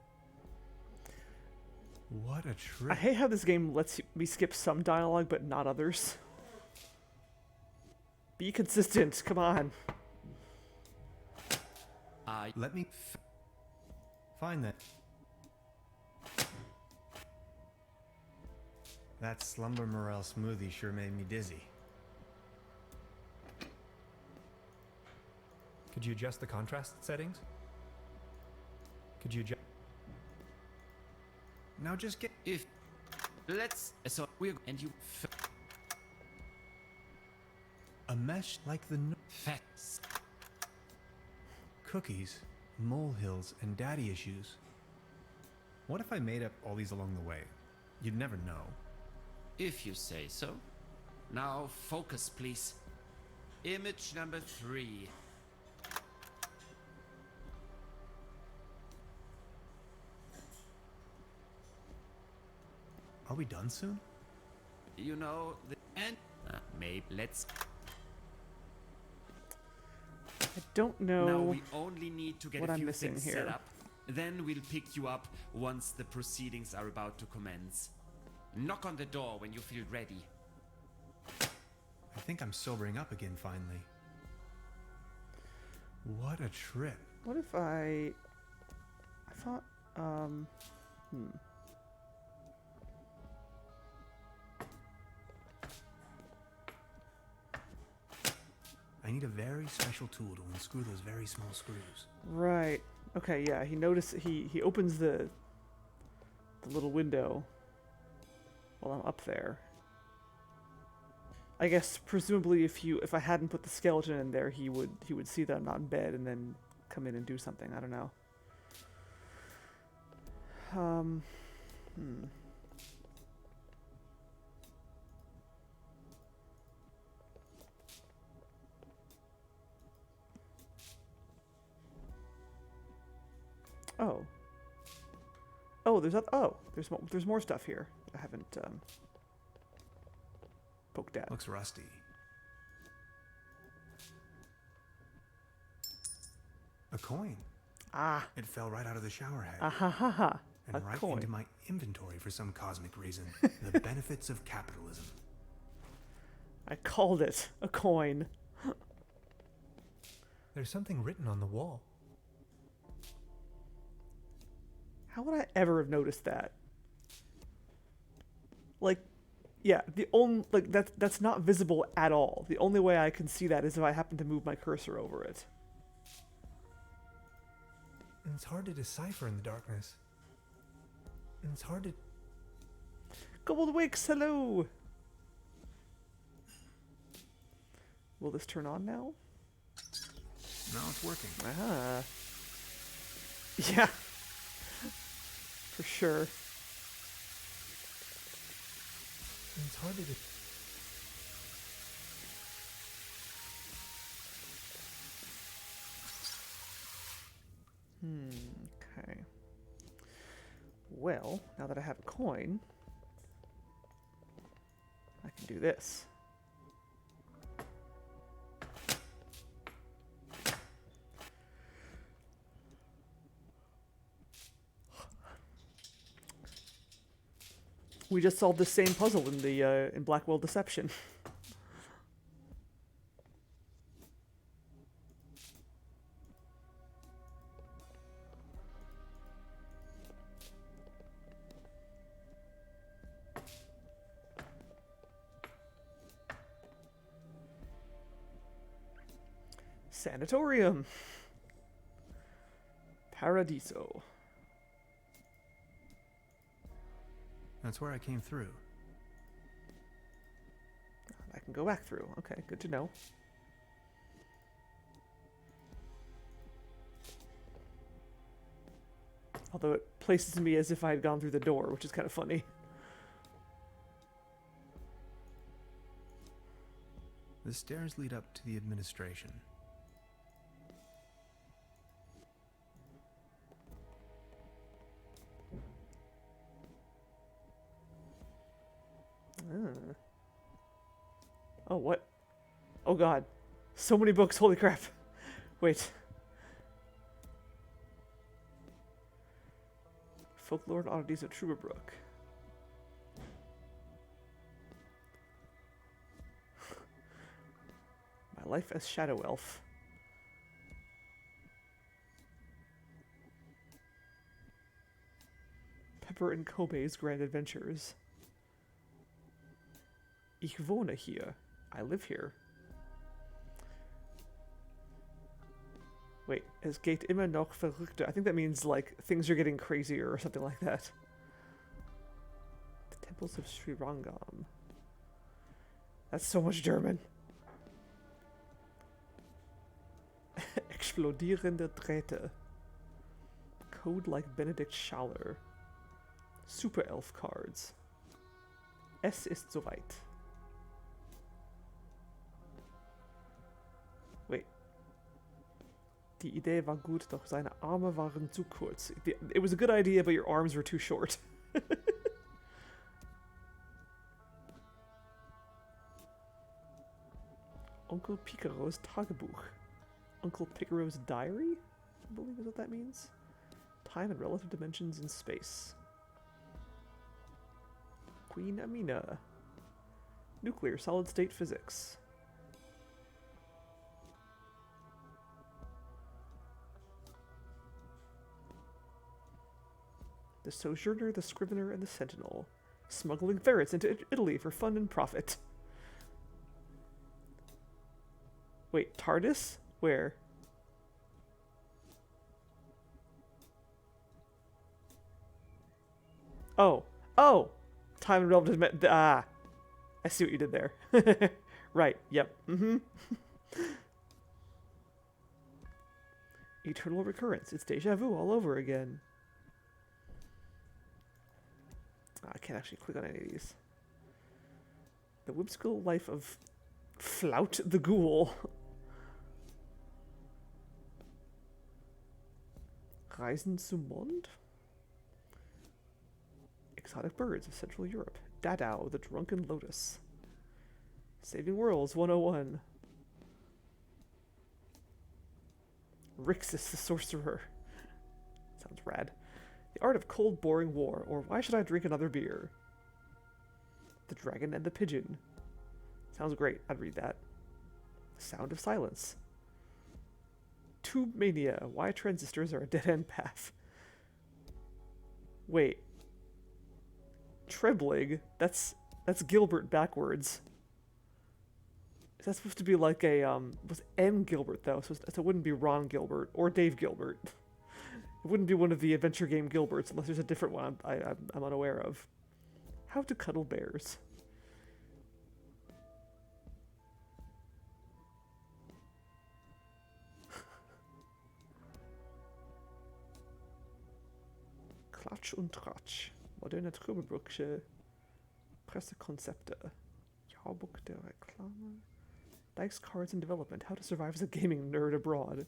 What a I trip. hate how this game lets me skip some dialogue, but not others. Be consistent, come on. Let me find that. That Slumber Morel smoothie sure made me dizzy. Could you adjust the contrast settings? Could you adjust? Now just get. If let's so we're and you A mesh like the facts. cookies, molehills, and daddy issues. What if I made up all these along the way? You'd never know. If you say so. Now focus, please. Image number 3. Are we done soon? You know the and maybe let's. I don't Now know. we only need to get what a I'm few missing things here. set up. Then we'll pick you up once the proceedings are about to commence. Knock on the door when you feel ready. I think I'm sobering up again finally. What a trip. What if I thought, I need a very special tool to unscrew those very small screws. Right. Okay, yeah, he noticed, he opens the little window while I'm up there. I guess presumably if I hadn't put the skeleton in there, he would see that I'm not in bed and then come in and do something. I don't know. Oh. Oh, there's more stuff here that I haven't poked at. Looks rusty. A coin. Ah. It fell right out of the shower head. Ah ha ha ha. And A right coin. into my inventory for some cosmic reason. The benefits of capitalism. I called it a coin. There's something written on the wall. How would I ever have noticed that? Like, yeah, the only that's not visible at all. The only way I can see that is if I happen to move my cursor over it. And it's hard to decipher in the darkness. And it's hard to... Goldwicks, hello! Will this turn on now? Now it's working. Ah. Yeah. For sure. And it's hard to... Okay. Well, now that I have a coin, I can do this. We just solved the same puzzle in the in Blackwell Deception. Sanatorium. Paradiso. That's where I came through. I can go back through. Okay, good to know. Although it places me as if I had gone through the door, which is kind of funny. The stairs lead up to the administration. Oh, what? Oh god. So many books, holy crap. Wait. folklore and oddities of Truberbrook. My life as Shadow Elf. Pepper and Kobe's Grand Adventures. Ich wohne hier. I live here. Wait, es geht immer noch verrückter. I think that means, like, things are getting crazier or something like that. The Temples of Sri Rangam. That's so much German. Explodierende Drähte. Code like Benedict Schaller. Super Elf cards. Es ist soweit. Wait. Die Idee war gut, doch seine Arme waren zu kurz. It was a good idea, but your arms were too short. Uncle Picaro's Tagebuch. Uncle Picaro's diary? I believe is what that means. Time and relative dimensions in space. Queen Amina. Nuclear solid-state physics. The Sojourner, the Scrivener, and the Sentinel. Smuggling ferrets into Italy for fun and profit. Wait, TARDIS? Where? Oh. Oh! Time and relative... I see what you did there. Right, yep. Mm-hmm. Eternal recurrence. It's deja vu all over again. I can't actually click on any of these. The whimsical life of Flout the Ghoul. Reisen zum Mond? Exotic birds of Central Europe. Dadao, the drunken lotus. Saving Worlds 101. Rixus, the sorcerer. Sounds rad. The art of cold, boring war, or why should I drink another beer? The dragon and the pigeon. Sounds great. I'd read that. The sound of silence. Tube mania. Why transistors are a dead-end path. Wait. Trebling? That's Gilbert backwards. Is that supposed to be like a, was M. Gilbert, though, so it wouldn't be Ron Gilbert, or Dave Gilbert. It wouldn't be one of the adventure game Gilberts, unless there's a different one I'm unaware of. How to cuddle bears. Klatsch und Tratsch. Moderne Truberbrook'sche Pressekonzepte. Jahrbuch der Reklame. Dice cards in development. How to survive as a gaming nerd abroad.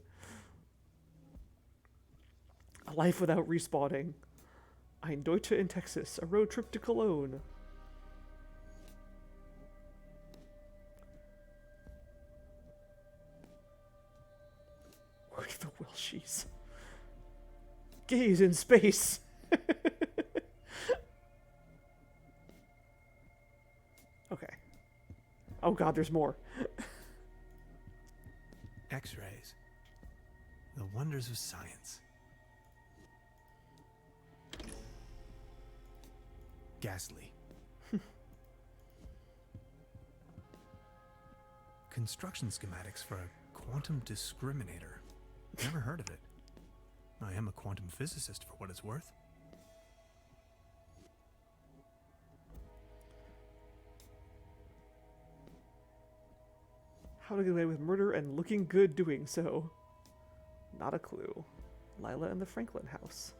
A life without respawning. Ein Deutsche in Texas. A road trip to Cologne. Work the Welshies. Gaze in space. Okay. Oh god, there's more. X-rays. The wonders of science. Ghastly. Construction schematics for a quantum discriminator. Never heard of it. I am a quantum physicist for what it's worth. How to get away with murder and looking good doing so. Not a clue. Lila and the Franklin house.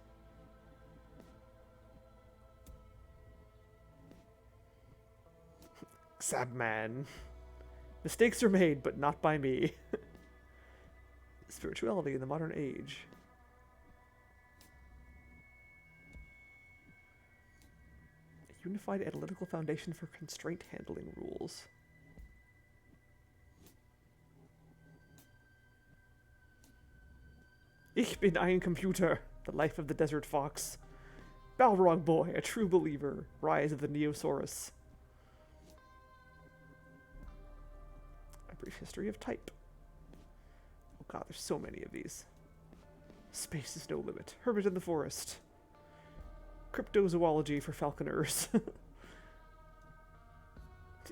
Xabman. Mistakes are made, but not by me. Spirituality in the modern age. A unified analytical foundation for constraint handling rules. Ich bin ein Computer. The life of the desert fox. Balrog boy, a true believer. Rise of the Neosaurus. A brief history of type. Oh god, there's so many of these. Space is no limit. Hermit in the forest. Cryptozoology for falconers. The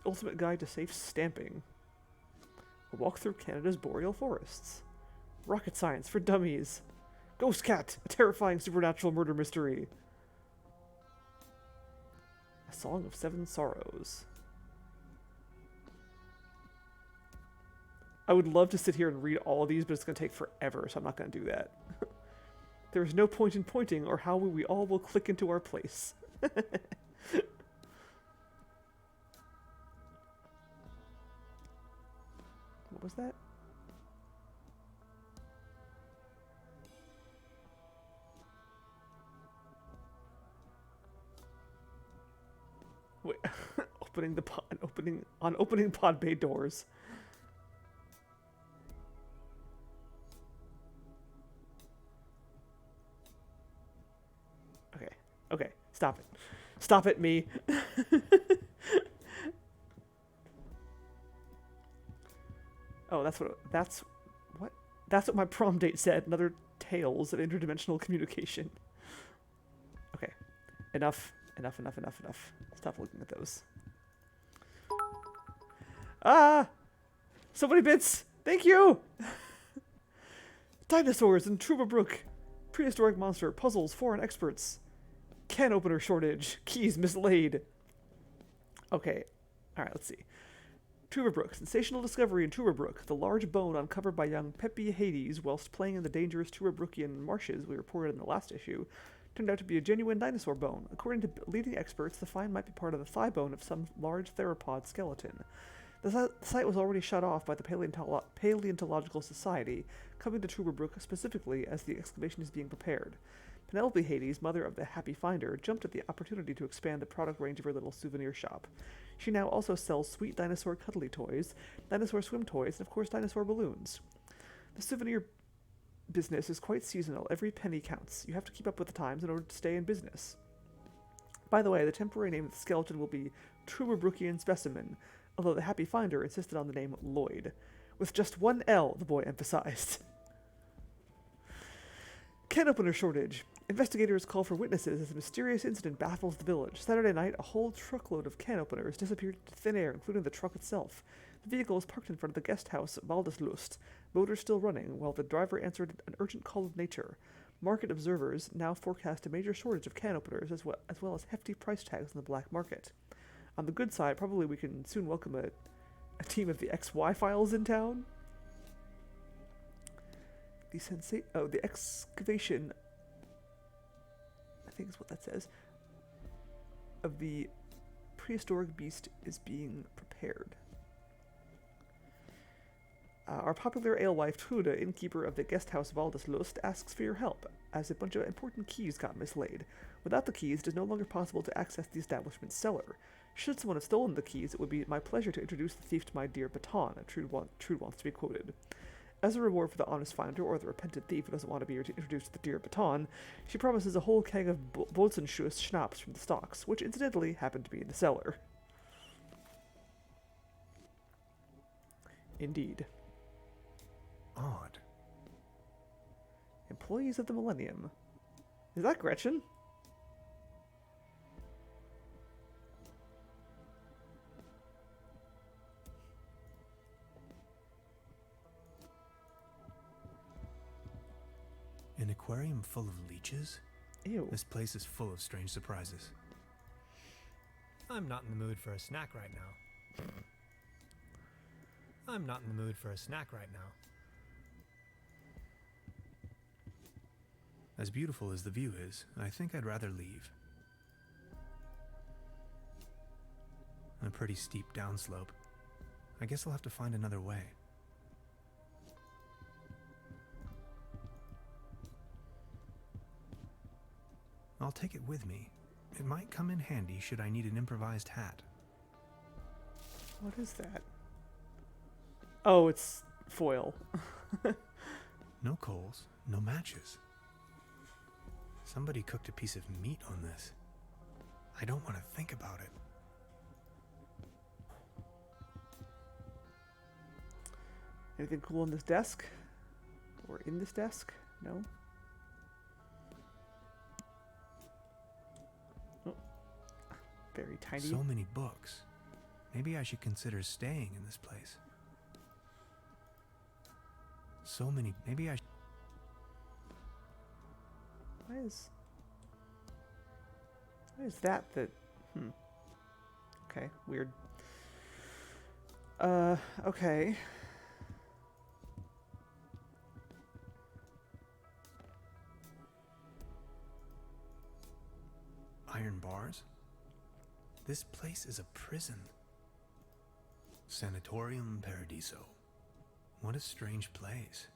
ultimate guide to safe stamping. A walk through Canada's boreal forests. Rocket science for dummies. Ghost Cat, a terrifying supernatural murder mystery. A Song of Seven Sorrows. I would love to sit here and read all of these, but it's going to take forever, so I'm not going to do that. There is no point in pointing, or how we all will click into our place. What was that? Wait, opening the pod, opening pod bay doors. Okay, stop it. Stop it, me. Oh, that's what my prom date said. Another tales of interdimensional communication. Okay. Enough. Stop looking at those. Ah! So many bits! Thank you! Dinosaurs in Truberbrook. Prehistoric monster. Puzzles. Foreign experts. Can opener shortage. Keys mislaid. Okay. Alright, let's see. Truberbrook. Sensational discovery in Truberbrook. The large bone uncovered by young Peppy Hades whilst playing in the dangerous Truberbrookian marshes we reported in the last issue turned out to be a genuine dinosaur bone. According to leading experts, the find might be part of the thigh bone of some large theropod skeleton. The site was already shut off by the Paleontological Society, coming to Truberbrook specifically as the excavation is being prepared. Penelope Hades, mother of the Happy Finder, jumped at the opportunity to expand the product range of her little souvenir shop. She now also sells sweet dinosaur cuddly toys, dinosaur swim toys, and of course dinosaur balloons. The souvenir business is quite seasonal. Every penny counts. You have to keep up with the times in order to stay in business. By the way, the temporary name of the skeleton will be Truberbrookian Specimen, although the Happy Finder insisted on the name Lloyd. With just one L, the boy emphasized. Can opener shortage. Investigators call for witnesses as a mysterious incident baffles the village. Saturday night, a whole truckload of can openers disappeared into thin air, including the truck itself. The vehicle was parked in front of the guest house, Waldeslust, motor still running, while the driver answered an urgent call of nature. Market observers now forecast a major shortage of can openers, as well as hefty price tags in the black market. On the good side, probably we can soon welcome a team of the XY files in town. The excavation, I think is what that says, of the prehistoric beast is being prepared. Our popular alewife Trude, innkeeper of the guest house Waldeslust, asks for your help, as a bunch of important keys got mislaid. Without the keys, it is no longer possible to access the establishment's cellar. Should someone have stolen the keys, it would be my pleasure to introduce the thief to my dear Baton, Trude wants to be quoted. As a reward for the honest finder or the repentant thief who doesn't want to be introduced to the dear Baton, she promises a whole keg of Bolzenschuss schnapps from the stocks, which incidentally happened to be in the cellar. Indeed. Odd. Employees of the Millennium. Is that Gretchen? An aquarium full of leeches? Ew. This place is full of strange surprises. I'm not in the mood for a snack right now. As beautiful as the view is, I think I'd rather leave. A pretty steep downslope. I guess I'll have to find another way. I'll take it with me. It might come in handy should I need an improvised hat. What is that? Oh, it's foil. No coals, no matches. Somebody cooked a piece of meat on this. I don't want to think about it. Anything cool on this desk? Or in this desk? No? Oh. Very tiny. So many books. Maybe I should consider staying in this place. So many. Maybe I should. Why is that? Okay, weird. Okay. Iron bars? This place is a prison. Sanatorium Paradiso. What a strange place.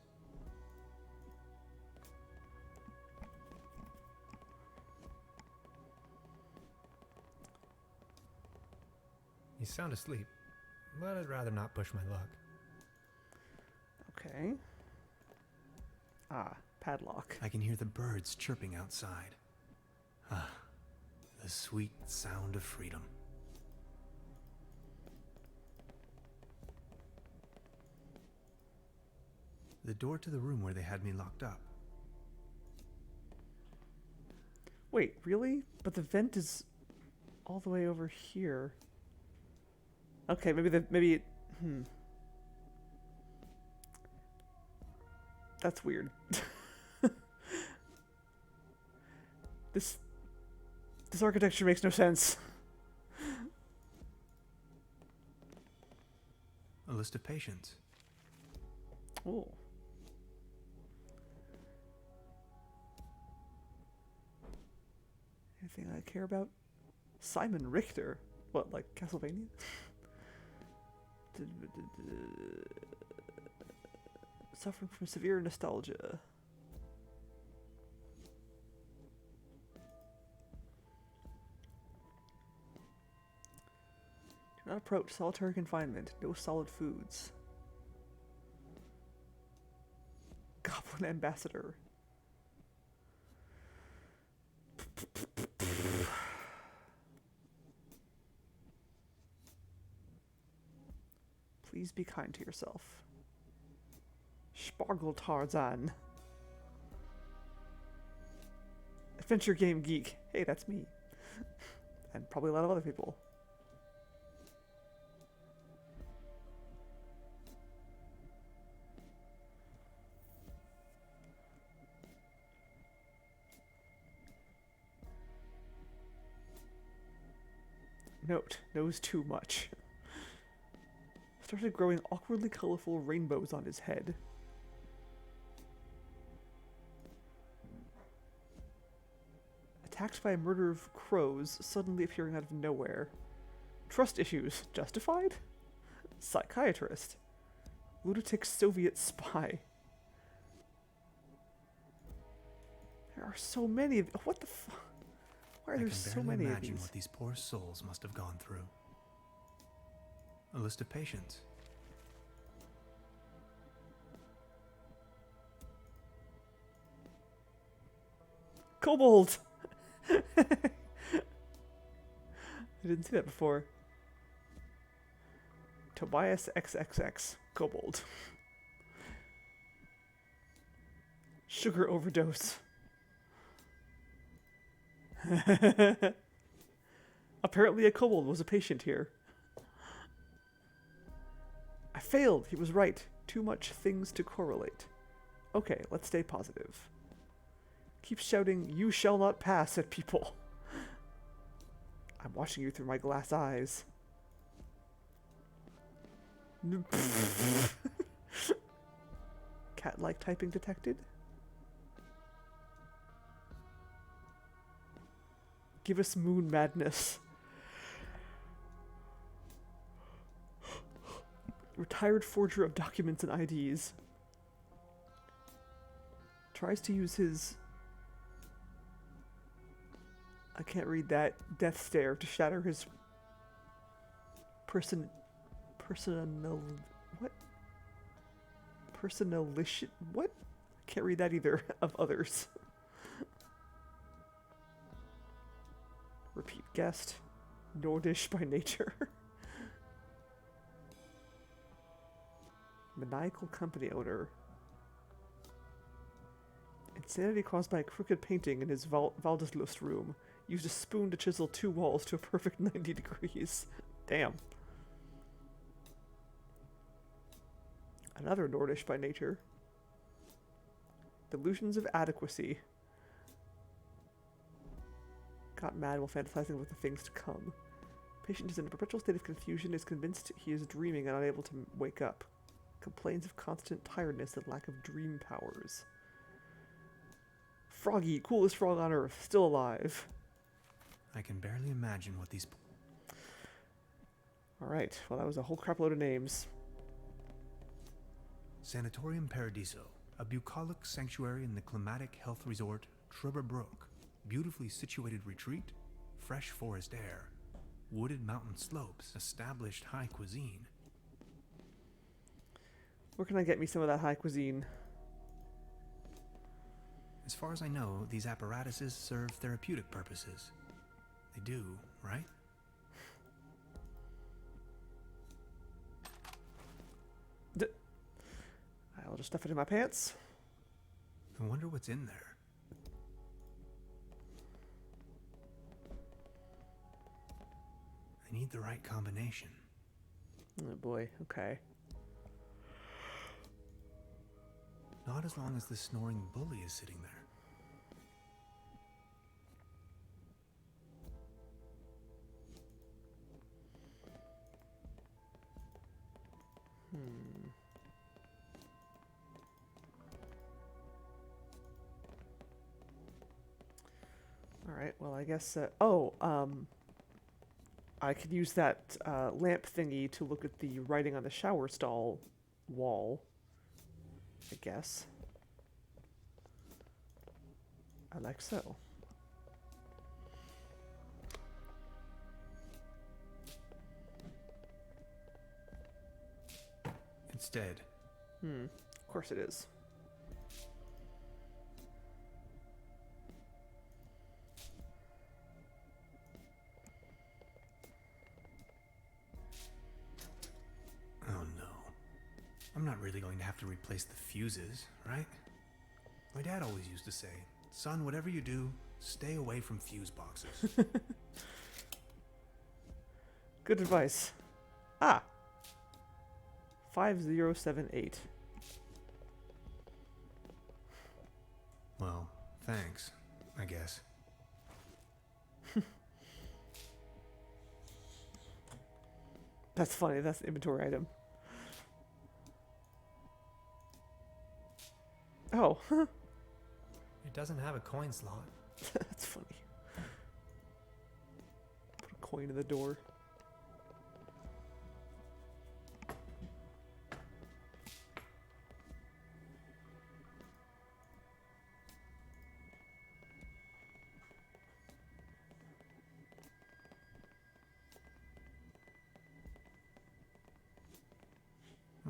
You sound asleep, but I'd rather not push my luck. Okay. Ah, padlock. I can hear the birds chirping outside. Ah, the sweet sound of freedom. The door to the room where they had me locked up. Wait, really? But the vent is all the way over here. Okay, maybe That's weird. This architecture makes no sense. A list of patients. Oh. Anything I care about? Simon Richter. What, like Castlevania? Suffering from severe nostalgia. Do not approach. Solitary confinement. No solid foods. Goblin ambassador. Please be kind to yourself. Spargle Tarzan. Adventure Game Geek. Hey, that's me. And probably a lot of other people. Note, knows too much. Started growing awkwardly colorful rainbows on his head. Attacked by a murder of crows suddenly appearing out of nowhere. Trust issues justified? Psychiatrist. Lunatic Soviet spy. There are so many of... What the fuck? Why are there so many of these? I can barely imagine what these poor souls must have gone through. A list of patients. Kobold! I didn't see that before. Tobias XXX. Kobold. Sugar overdose. Apparently a kobold was a patient here. I failed. He was right. Too much things to correlate. Okay, let's stay positive. Keep shouting, "You shall not pass," at people. I'm watching you through my glass eyes. Cat-like typing detected. Give us moon madness. Retired forger of documents and IDs. Tries to use his... I can't read that. Death stare to shatter his... Personal... What? Personality... What? Can't read that either. Of others. Repeat guest. Nordish by nature. Maniacal company owner. Insanity caused by a crooked painting in his Valdeslust room. Used a spoon to chisel 2 walls to a perfect 90 degrees. Damn. Another Nordish by nature. Delusions of adequacy. Got mad while fantasizing with the things to come. Patient is in a perpetual state of confusion, is convinced he is dreaming and unable to wake up. Complains of constant tiredness and lack of dream powers. Froggy, coolest frog on Earth, still alive. I can barely imagine what these... Alright, well that was a whole crap load of names. Sanatorium Paradiso, a bucolic sanctuary in the climatic health resort Truberbrook. Beautifully situated retreat, fresh forest air, wooded mountain slopes, established high cuisine. Where can I get me some of that high cuisine? As far as I know, these apparatuses serve therapeutic purposes. They do, right? I'll just stuff it in my pants. I wonder what's in there. I need the right combination. Oh boy, okay. Not as long as the snoring bully is sitting there. Alright, well I guess, I could use that lamp thingy to look at the writing on the shower stall wall, I guess. Like so. It's dead. Of course it is. Oh no. I'm not really going to have to replace the fuses, right? My dad always used to say, son, whatever you do, stay away from fuse boxes. Good advice. Ah! 5078. Well, thanks, I guess. That's funny, that's an inventory item. Oh, It doesn't have a coin slot. that's funny. Put a coin in the door.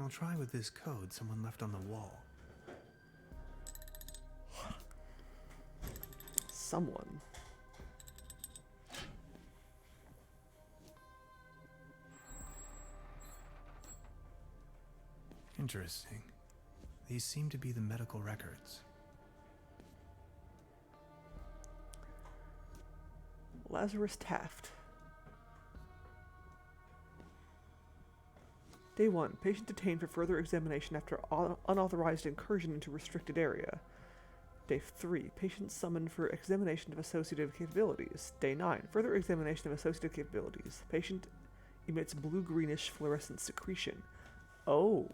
I'll try with this code someone left on the wall. Someone. Interesting. These seem to be the medical records. Lazarus Taft. Day 1. Patient detained for further examination after unauthorized incursion into restricted area. Day 3. Patient summoned for examination of associative capabilities. Day 9. Further examination of associative capabilities. Patient emits blue-greenish fluorescent secretion. Oh.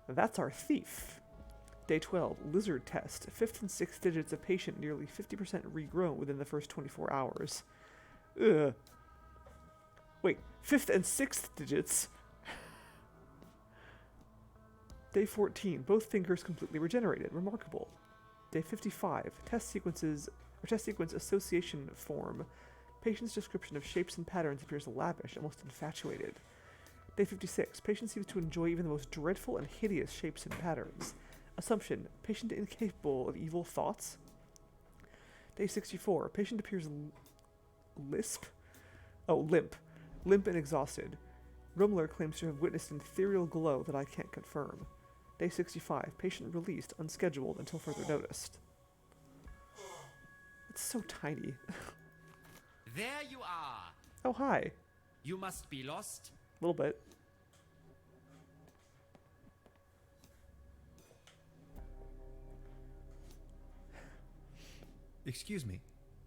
That's our thief. Day 12. Lizard test. 5th and 6th digits of patient nearly 50% regrown within the first 24 hours. Ugh. Wait, 5th and 6th digits? Day 14, both fingers completely regenerated. Remarkable. Day 55, test sequence association form. Patient's description of shapes and patterns appears lavish, almost infatuated. Day 56, patient seems to enjoy even the most dreadful and hideous shapes and patterns. Assumption, patient incapable of evil thoughts. Day 64, patient appears lisp? Oh, limp. Limp and exhausted. Rumler claims to have witnessed an ethereal glow that I can't confirm. Day 65. Patient released, unscheduled until further notice. It's so tiny. There you are. Oh, hi. You must be lost. A little bit. Excuse me,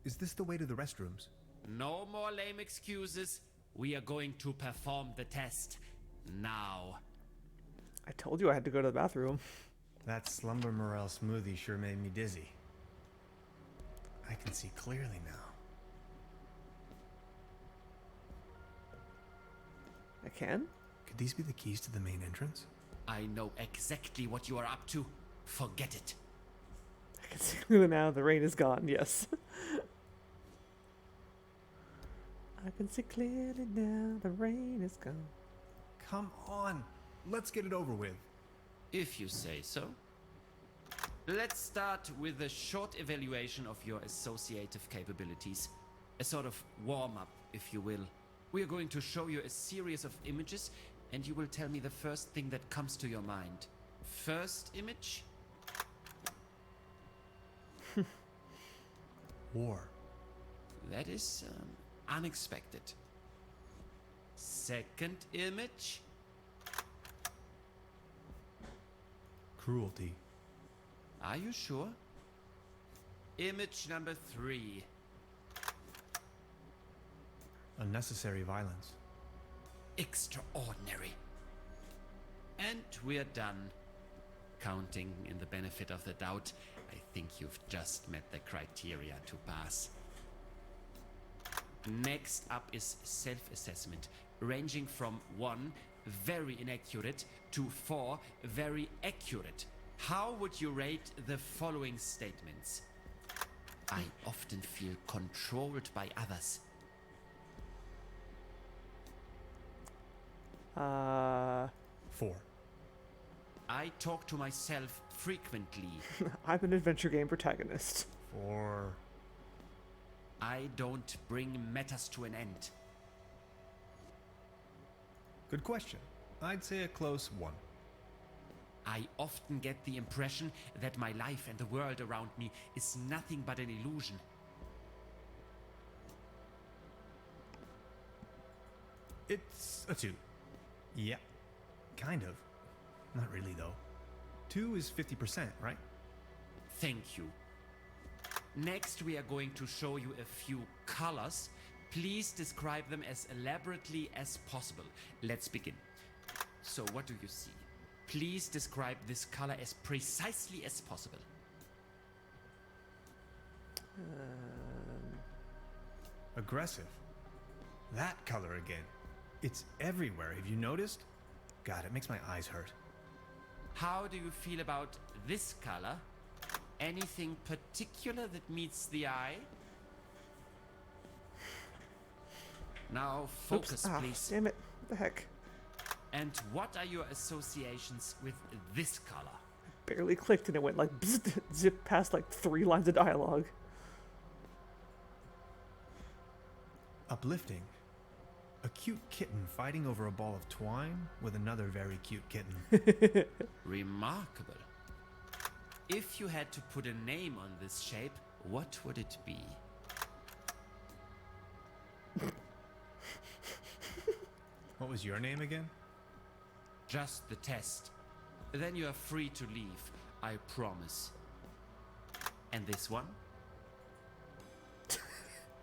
is this the way to the restrooms? No more lame excuses. We are going to perform the test. Now. I told you I had to go to the bathroom. That slumber morel smoothie sure made me dizzy. I can see clearly now. I can? Could these be the keys to the main entrance? I know exactly what you are up to. Forget it. I can see clearly now the rain is gone, yes. I can see clearly now the rain is gone. Come on, let's get it over with. If you say so. Let's start with a short evaluation of your associative capabilities. A sort of warm-up, if you will. We are going to show you a series of images, and you will tell me the first thing that comes to your mind. First image? War. That is unexpected. Second image? Cruelty. Are you sure? Image number 3. Unnecessary violence. Extraordinary. And we're done. Counting in the benefit of the doubt, I think you've just met the criteria to pass. Next up is self-assessment, ranging from 1, very inaccurate, to 4, very accurate. How would you rate the following statements? I often feel controlled by others. 4. I talk to myself frequently. I'm an adventure game protagonist. 4. I don't bring matters to an end. Good question. I'd say a close 1. I often get the impression that my life and the world around me is nothing but an illusion. It's a 2. Yeah, kind of. Not really, though. 2 is 50%, right? Thank you. Next, we are going to show you a few colors. Please describe them as elaborately as possible. Let's begin. So, what do you see? Please describe this color as precisely as possible. Aggressive. That color again. It's everywhere. Have you noticed? God, it makes my eyes hurt. How do you feel about this color? Anything particular that meets the eye? Now focus, Oops. please. Damn it. What the heck? And what are your associations with this color? Barely clicked and it went like bzzzt, zip past like 3 lines of dialogue. Uplifting. A cute kitten fighting over a ball of twine with another very cute kitten. Remarkable. If you had to put a name on this shape, what would it be? What was your name again? Just the test. Then you are free to leave, I promise. And this one?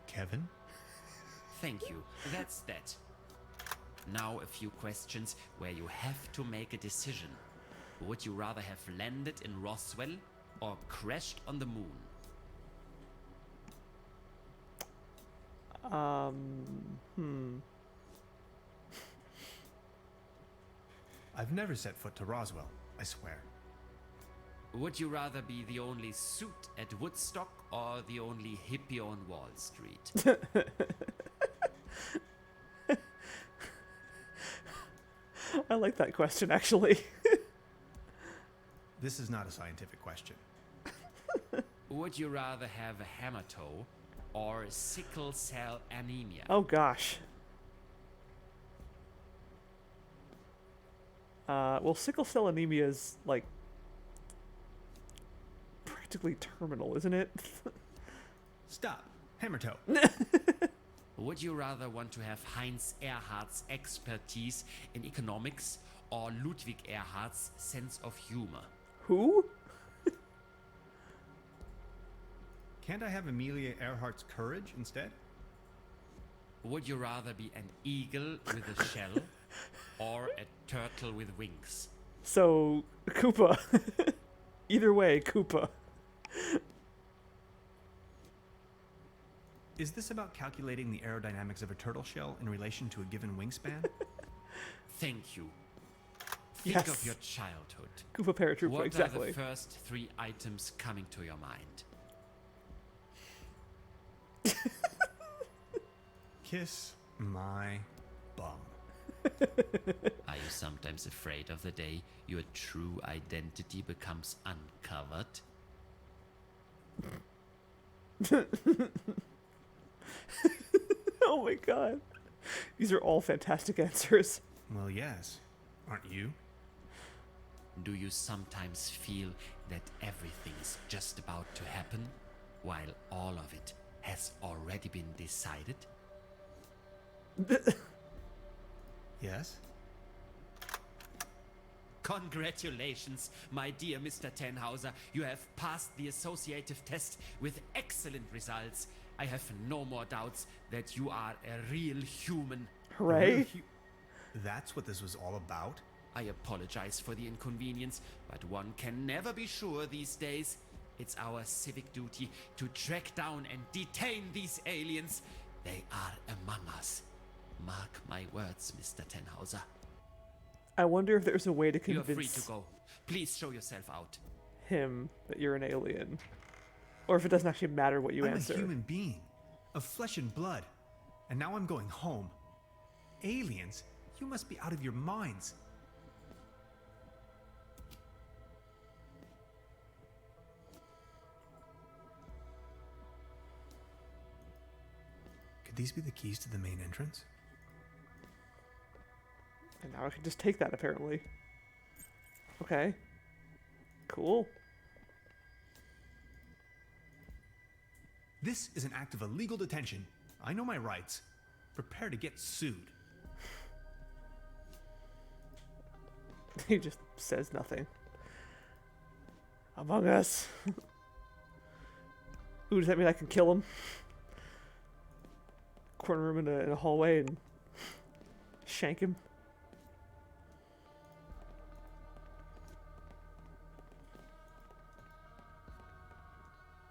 Kevin? Thank you. That's that. Now a few questions where you have to make a decision. Would you rather have landed in Roswell or crashed on the moon? I've never set foot to Roswell, I swear. Would you rather be the only suit at Woodstock or the only hippie on Wall Street? I like that question, actually. This is not a scientific question. Would you rather have a hammer toe or sickle cell anemia. Oh gosh. Well, sickle cell anemia is like practically terminal, isn't it? Stop. Hammer toe. Would you rather want to have Heinz Erhardt's expertise in economics or Ludwig Erhardt's sense of humor? Who? Can't I have Amelia Earhart's courage instead? Would you rather be an eagle with a shell or a turtle with wings? So, Koopa. Either way, Koopa. Is this about calculating the aerodynamics of a turtle shell in relation to a given wingspan? Thank you. Think Yes. of your childhood. Koopa Paratrooper, What exactly. are the first 3 items coming to your mind? Kiss my bum. Are you sometimes afraid of the day your true identity becomes uncovered? Oh my god. These are all fantastic answers. Well, yes. Aren't you? Do you sometimes feel that everything is just about to happen, while all of it has already been decided? Yes. Congratulations, my dear Mr. Tannhauser. You have passed the associative test with excellent results. I have no more doubts that you are a real human. Hooray. That's what this was all about? I apologize for the inconvenience, but one can never be sure these days. It's our civic duty to track down and detain these aliens. They are among us. Mark my words, Mr. Tannhauser. I wonder if there's a way to You are free convince to go. Please show yourself out. him that you're an alien. Or if it doesn't actually matter what you I'm answer. a human being, of flesh and blood. And now I'm going home. Aliens? You must be out of your minds. Could these be the keys to the main entrance? And now I can just take that, apparently. Okay. Cool. This is an act of illegal detention. I know my rights. Prepare to get sued. He just says nothing. Among Us. Ooh, does that mean I can kill him? Corner him in a hallway and shank him?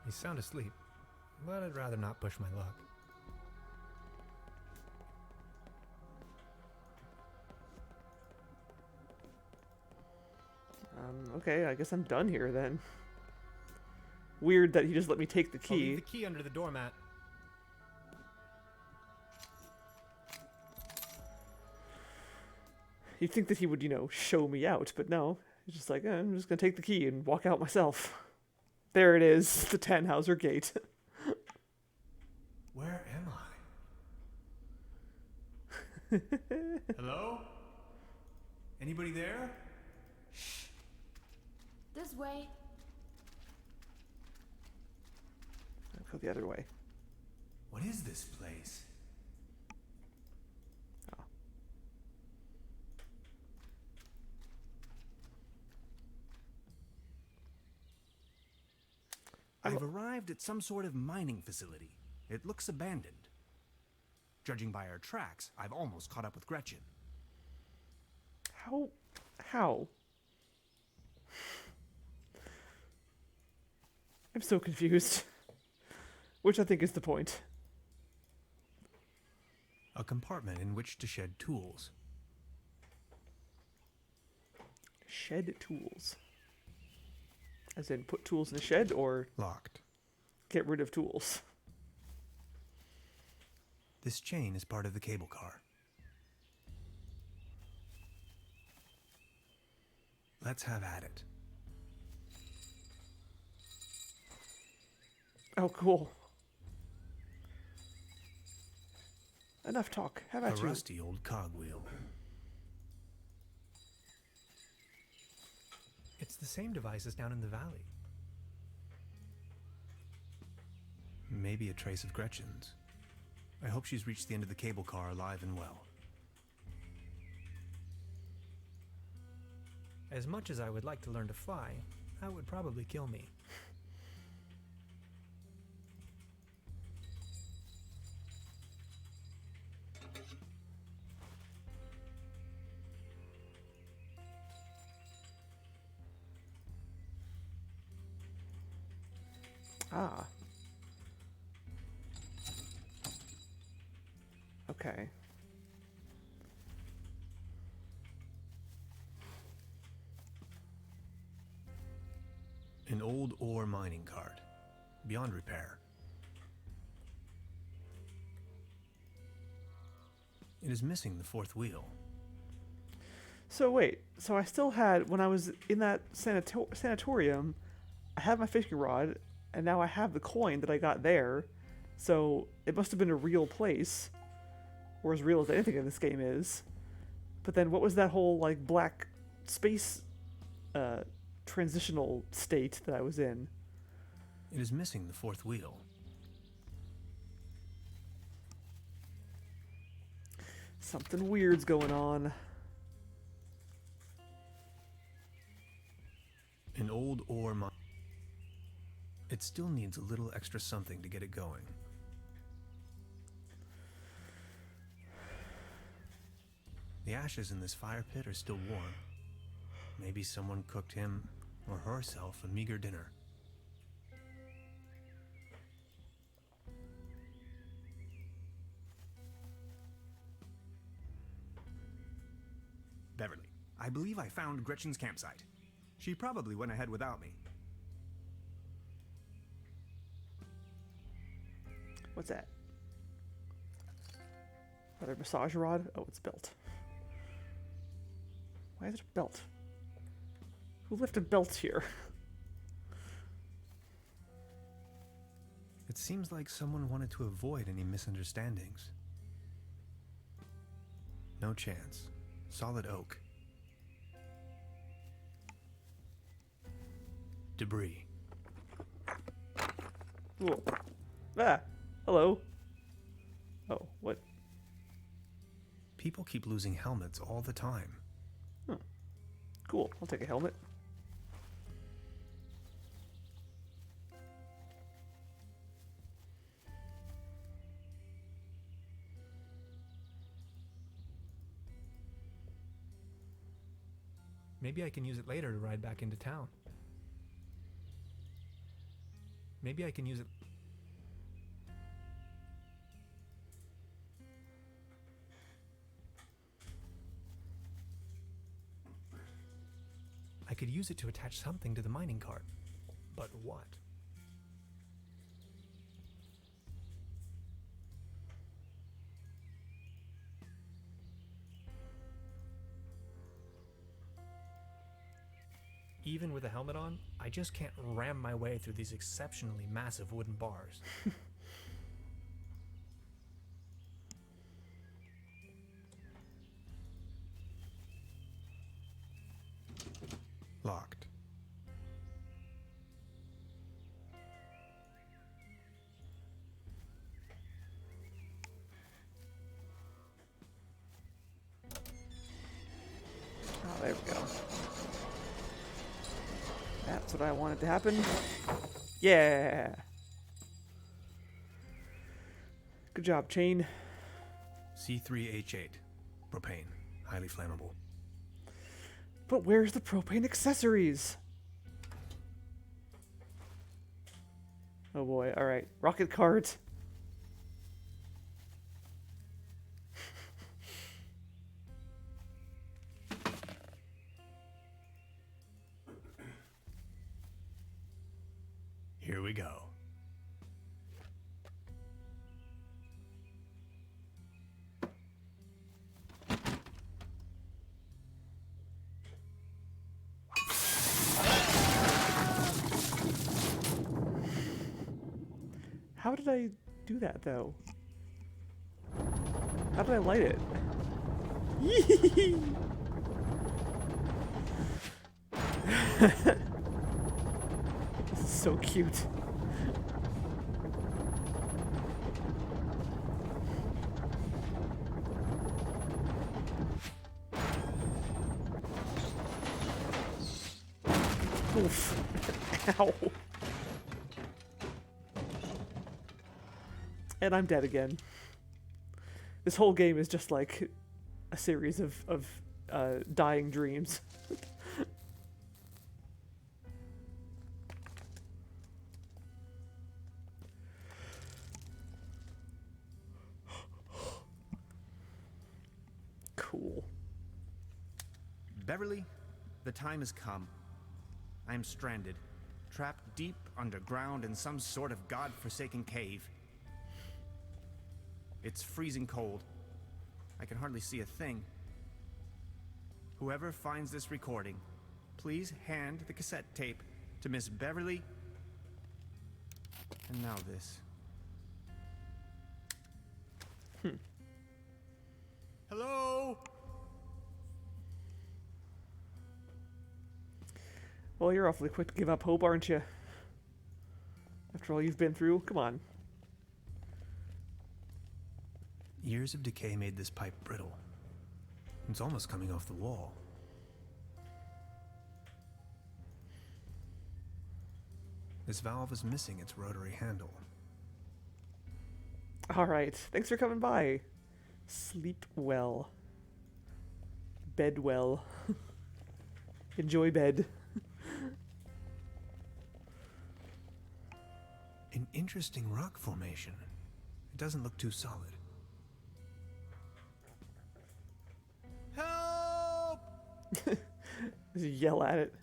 He's sound asleep, but I'd rather not push my luck. Okay, I guess I'm done here then. Weird that he just let me take the I'll leave key. the key under the doormat. You'd think that he would, show me out, but no. He's just like, I'm just gonna take the key and walk out myself. There it is, the Tannhauser gate. Where am I? Hello? Anybody there? This way. I'll go the other way. What is this place? Oh. I've arrived at some sort of mining facility. It looks abandoned. Judging by our tracks, I've almost caught up with Gretchen. How? I'm so confused. Which I think is the point. A compartment in which to shed tools. Shed tools. As in, put tools in a shed, or Locked. get rid of tools? This chain is part of the cable car. Let's have at it. Oh, cool. enough talk. How A about you? rusty old cogwheel. It's the same device as down in the valley. Maybe a trace of Gretchen's. I hope she's reached the end of the cable car alive and well. As much as I would like to learn to fly, that would probably kill me. Ah. Okay. An old ore mining cart. Beyond repair. It is missing the fourth wheel. So wait, so I still had, when I was in that sanatorium, I had my fishing rod, and now I have the coin that I got there, so it must have been a real place, or as real as anything in this game is. But then what was that whole, like, black space transitional state that I was in? It is missing the fourth wheel. Something weird's going on. An old ore mine. It still needs a little extra something to get it going. The ashes in this fire pit are still warm. Maybe someone cooked him or herself a meager dinner. Beverly, I believe I found Gretchen's campsite. She probably went ahead without me. What's that? Another massage rod? Oh, it's built. Why is it a belt? Who lifted belts here? It seems like someone wanted to avoid any misunderstandings. No chance. Solid oak. Debris. Whoa. Ah! Hello. Oh, what? People keep losing helmets all the time. Huh. Cool. I'll take a helmet. Maybe I can use it later to ride back into town. Maybe I can use it... I could use it to attach something to the mining cart. But what? Even with a helmet on, I just can't ram my way through these exceptionally massive wooden bars. Locked. Oh, there we go. That's what I wanted to happen. Yeah! Good job, chain. C3H8. Propane. Highly flammable. But where's the propane accessories? Oh boy, alright. Rocket cart. Here we go. How did I do that, though? How did I light it? This is so cute. Oof. Ow. And I'm dead again. This whole game is just like a series of dying dreams. Cool. Beverly, the time has come. I am stranded, trapped deep underground in some sort of god-forsaken cave. It's freezing cold. I can hardly see a thing. Whoever finds this recording, please hand the cassette tape to Miss Beverly. And now this. Hello? Well, you're awfully quick to give up hope, aren't you? After all you've been through, come on. Years of decay made this pipe brittle. It's almost coming off the wall. This valve is missing its rotary handle. Alright, thanks for coming by. Sleep well. Bed well. Enjoy bed. An interesting rock formation. It doesn't look too solid. Help! Just yell at it.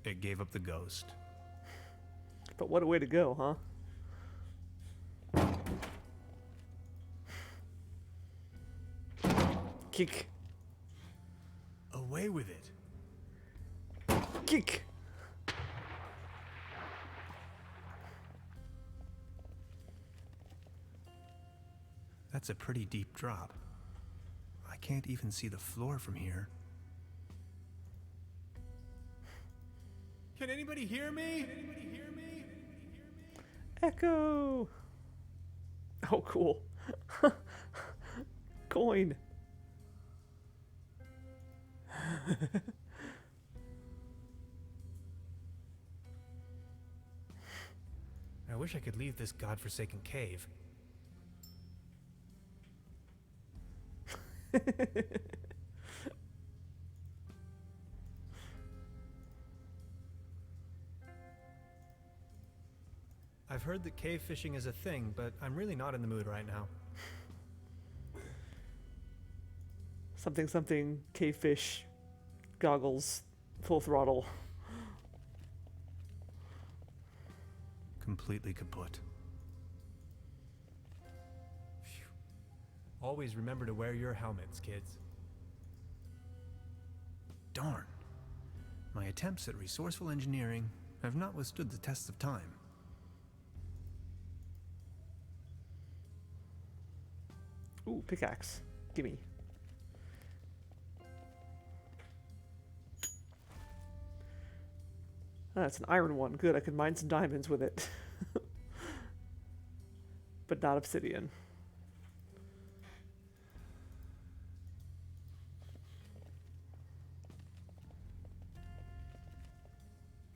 It gave up the ghost. But what a way to go, huh? Kick. Away with it. Kick. That's a pretty deep drop. I can't even see the floor from here. Can anybody hear me? Echo. Oh, cool. Coin. I wish I could leave this godforsaken cave. I've heard that cave fishing is a thing, but I'm really not in the mood right now. Something, something, cavefish, goggles, full throttle. Completely kaput. Phew. Always remember to wear your helmets, kids. Darn. My attempts at resourceful engineering have not withstood the test of time. Ooh, pickaxe. Gimme. Ah, it's an iron one. Good, I can mine some diamonds with it. But not obsidian.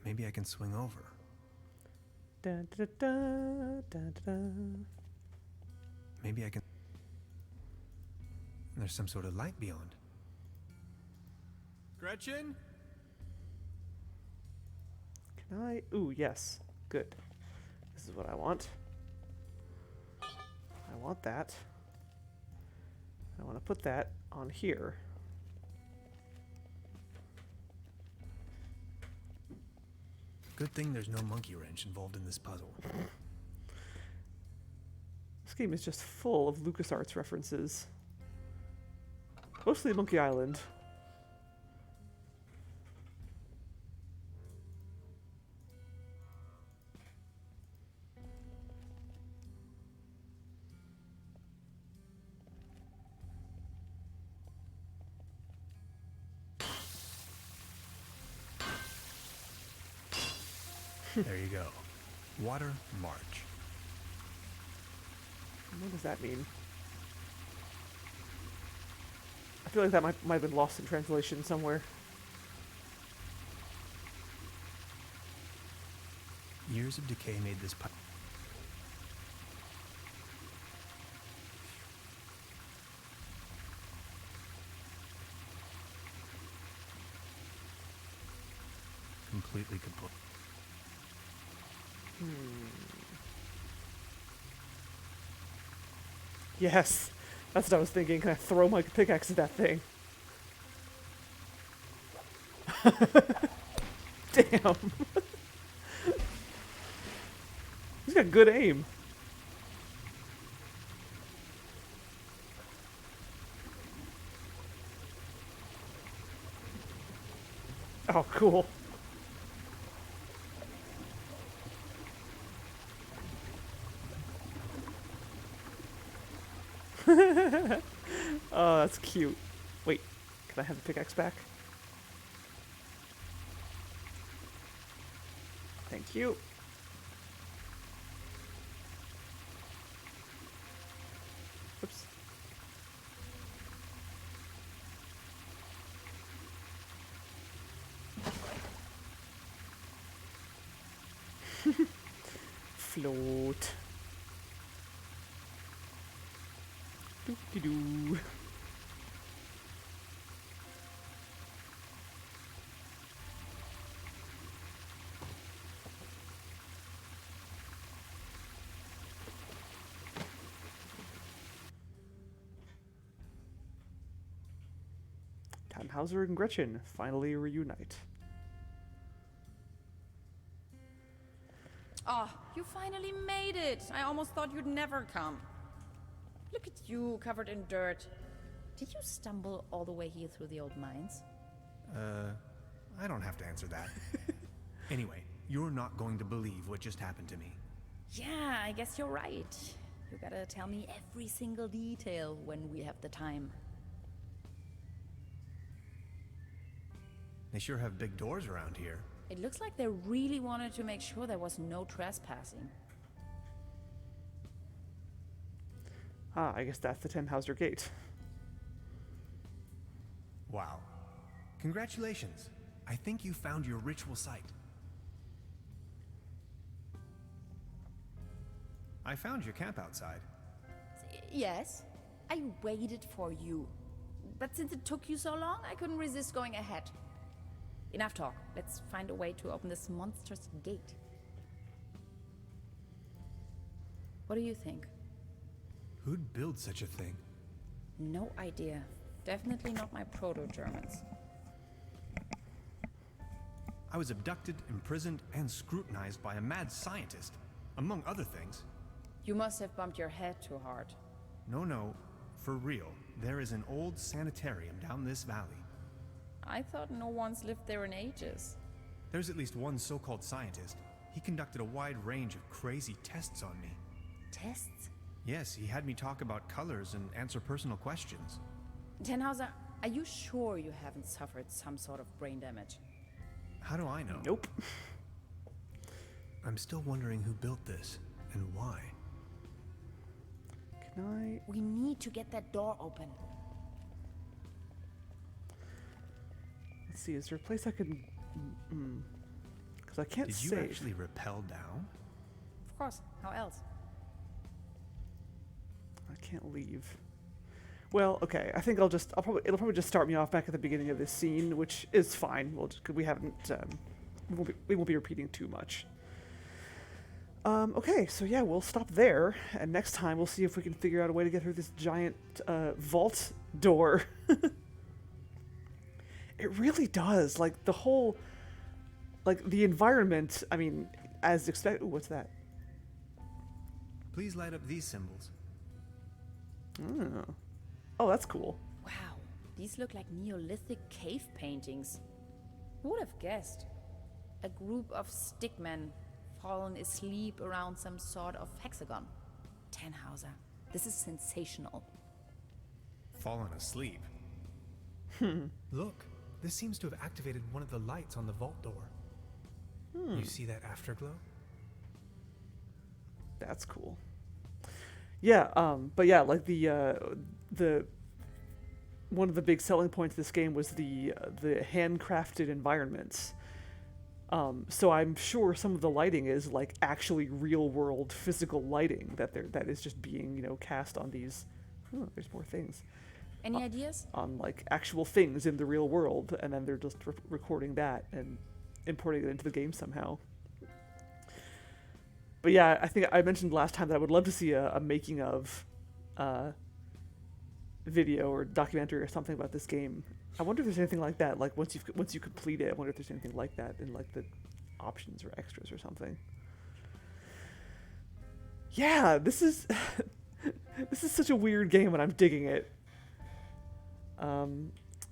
Maybe I can swing over. Da, da, da, da, da, da. Maybe I can... There's some sort of light beyond. Gretchen? Can I? Ooh, yes. Good. This is what I want. I want that. I want to put that on here. Good thing there's no monkey wrench involved in this puzzle. This game is just full of LucasArts references. Mostly Monkey Island. There you go. Water March. What does that mean? I feel like that might have been lost in translation somewhere. Years of decay made this pipe. Completely kaput. Yes, that's what I was thinking. Can I throw my pickaxe at that thing? Damn. He's got good aim. Oh, cool. Oh, that's cute. Wait, can I have the pickaxe back? Thank you. Oops. Float. Doo-doo-doo. Tannhauser and Gretchen finally reunite. Oh, you finally made it. I almost thought you'd never come. Look at you, covered in dirt. Did you stumble all the way here through the old mines? I don't have to answer that. Anyway, you're not going to believe what just happened to me. Yeah, I guess you're right. You gotta tell me every single detail when we have the time. They sure have big doors around here. It looks like they really wanted to make sure there was no trespassing. Ah, I guess that's the Tannhauser Gate. Wow. Congratulations. I think you found your ritual site. I found your camp outside. Yes, I waited for you. But since it took you so long, I couldn't resist going ahead. Enough talk. Let's find a way to open this monstrous gate. What do you think? Who'd build such a thing? No idea. Definitely not my proto-Germans. I was abducted, imprisoned, and scrutinized by a mad scientist, among other things. You must have bumped your head too hard. No, for real. There is an old sanitarium down this valley. I thought no one's lived there in ages. There's at least one so-called scientist. He conducted a wide range of crazy tests on me. Tests? Yes, he had me talk about colors and answer personal questions. Tannhauser, are you sure you haven't suffered some sort of brain damage? How do I know? Nope. I'm still wondering who built this and why. Can I... We need to get that door open. Let's see, is there a place I can... Because I can't Did save. you actually rappel down? Of course, how else? I can't leave. Well, okay. I think it'll probably just start me off back at the beginning of this scene, which is fine. Cause we haven't, we won't be repeating too much. Okay, so yeah, we'll stop there, and next time we'll see if we can figure out a way to get through this giant vault door. It really does. Like the whole, like the environment. I mean, as expected. Ooh, what's that? Please light up these symbols. Oh, that's cool. Wow, these look like Neolithic cave paintings. Who would have guessed? A group of stickmen fallen asleep around some sort of hexagon. Tannhauser, this is sensational. Fallen asleep. Look, this seems to have activated one of the lights on the vault door. You see that afterglow? That's cool. Yeah, but yeah, like the one of the big selling points of this game was the handcrafted environments. So I'm sure some of the lighting is like actually real world physical lighting that is just being, you know, cast on these. Oh, there's more things. Any ideas? On like actual things in the real world, and then they're just recording that and importing it into the game somehow. But yeah, I think I mentioned last time that I would love to see a making of video or documentary or something about this game. I wonder if there's anything like that. Like once you complete it, I wonder if there's anything like that in like the options or extras or something. Yeah, this is this is such a weird game, and I'm digging it.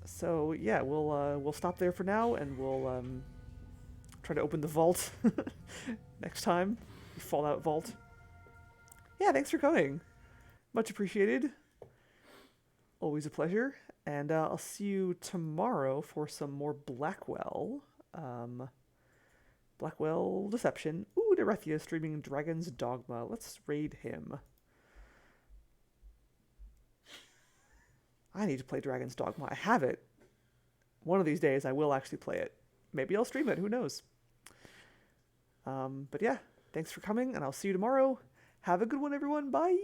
So yeah, we'll stop there for now, and we'll try to open the vault next time. Fallout Vault. Yeah, thanks for coming. Much appreciated. Always a pleasure. And I'll see you tomorrow for some more Blackwell. Blackwell Deception. Ooh, Derethia streaming Dragon's Dogma. Let's raid him. I need to play Dragon's Dogma. I have it. One of these days I will actually play it. Maybe I'll stream it. Who knows? But yeah, thanks for coming, and I'll see you tomorrow. Have a good one, everyone. Bye!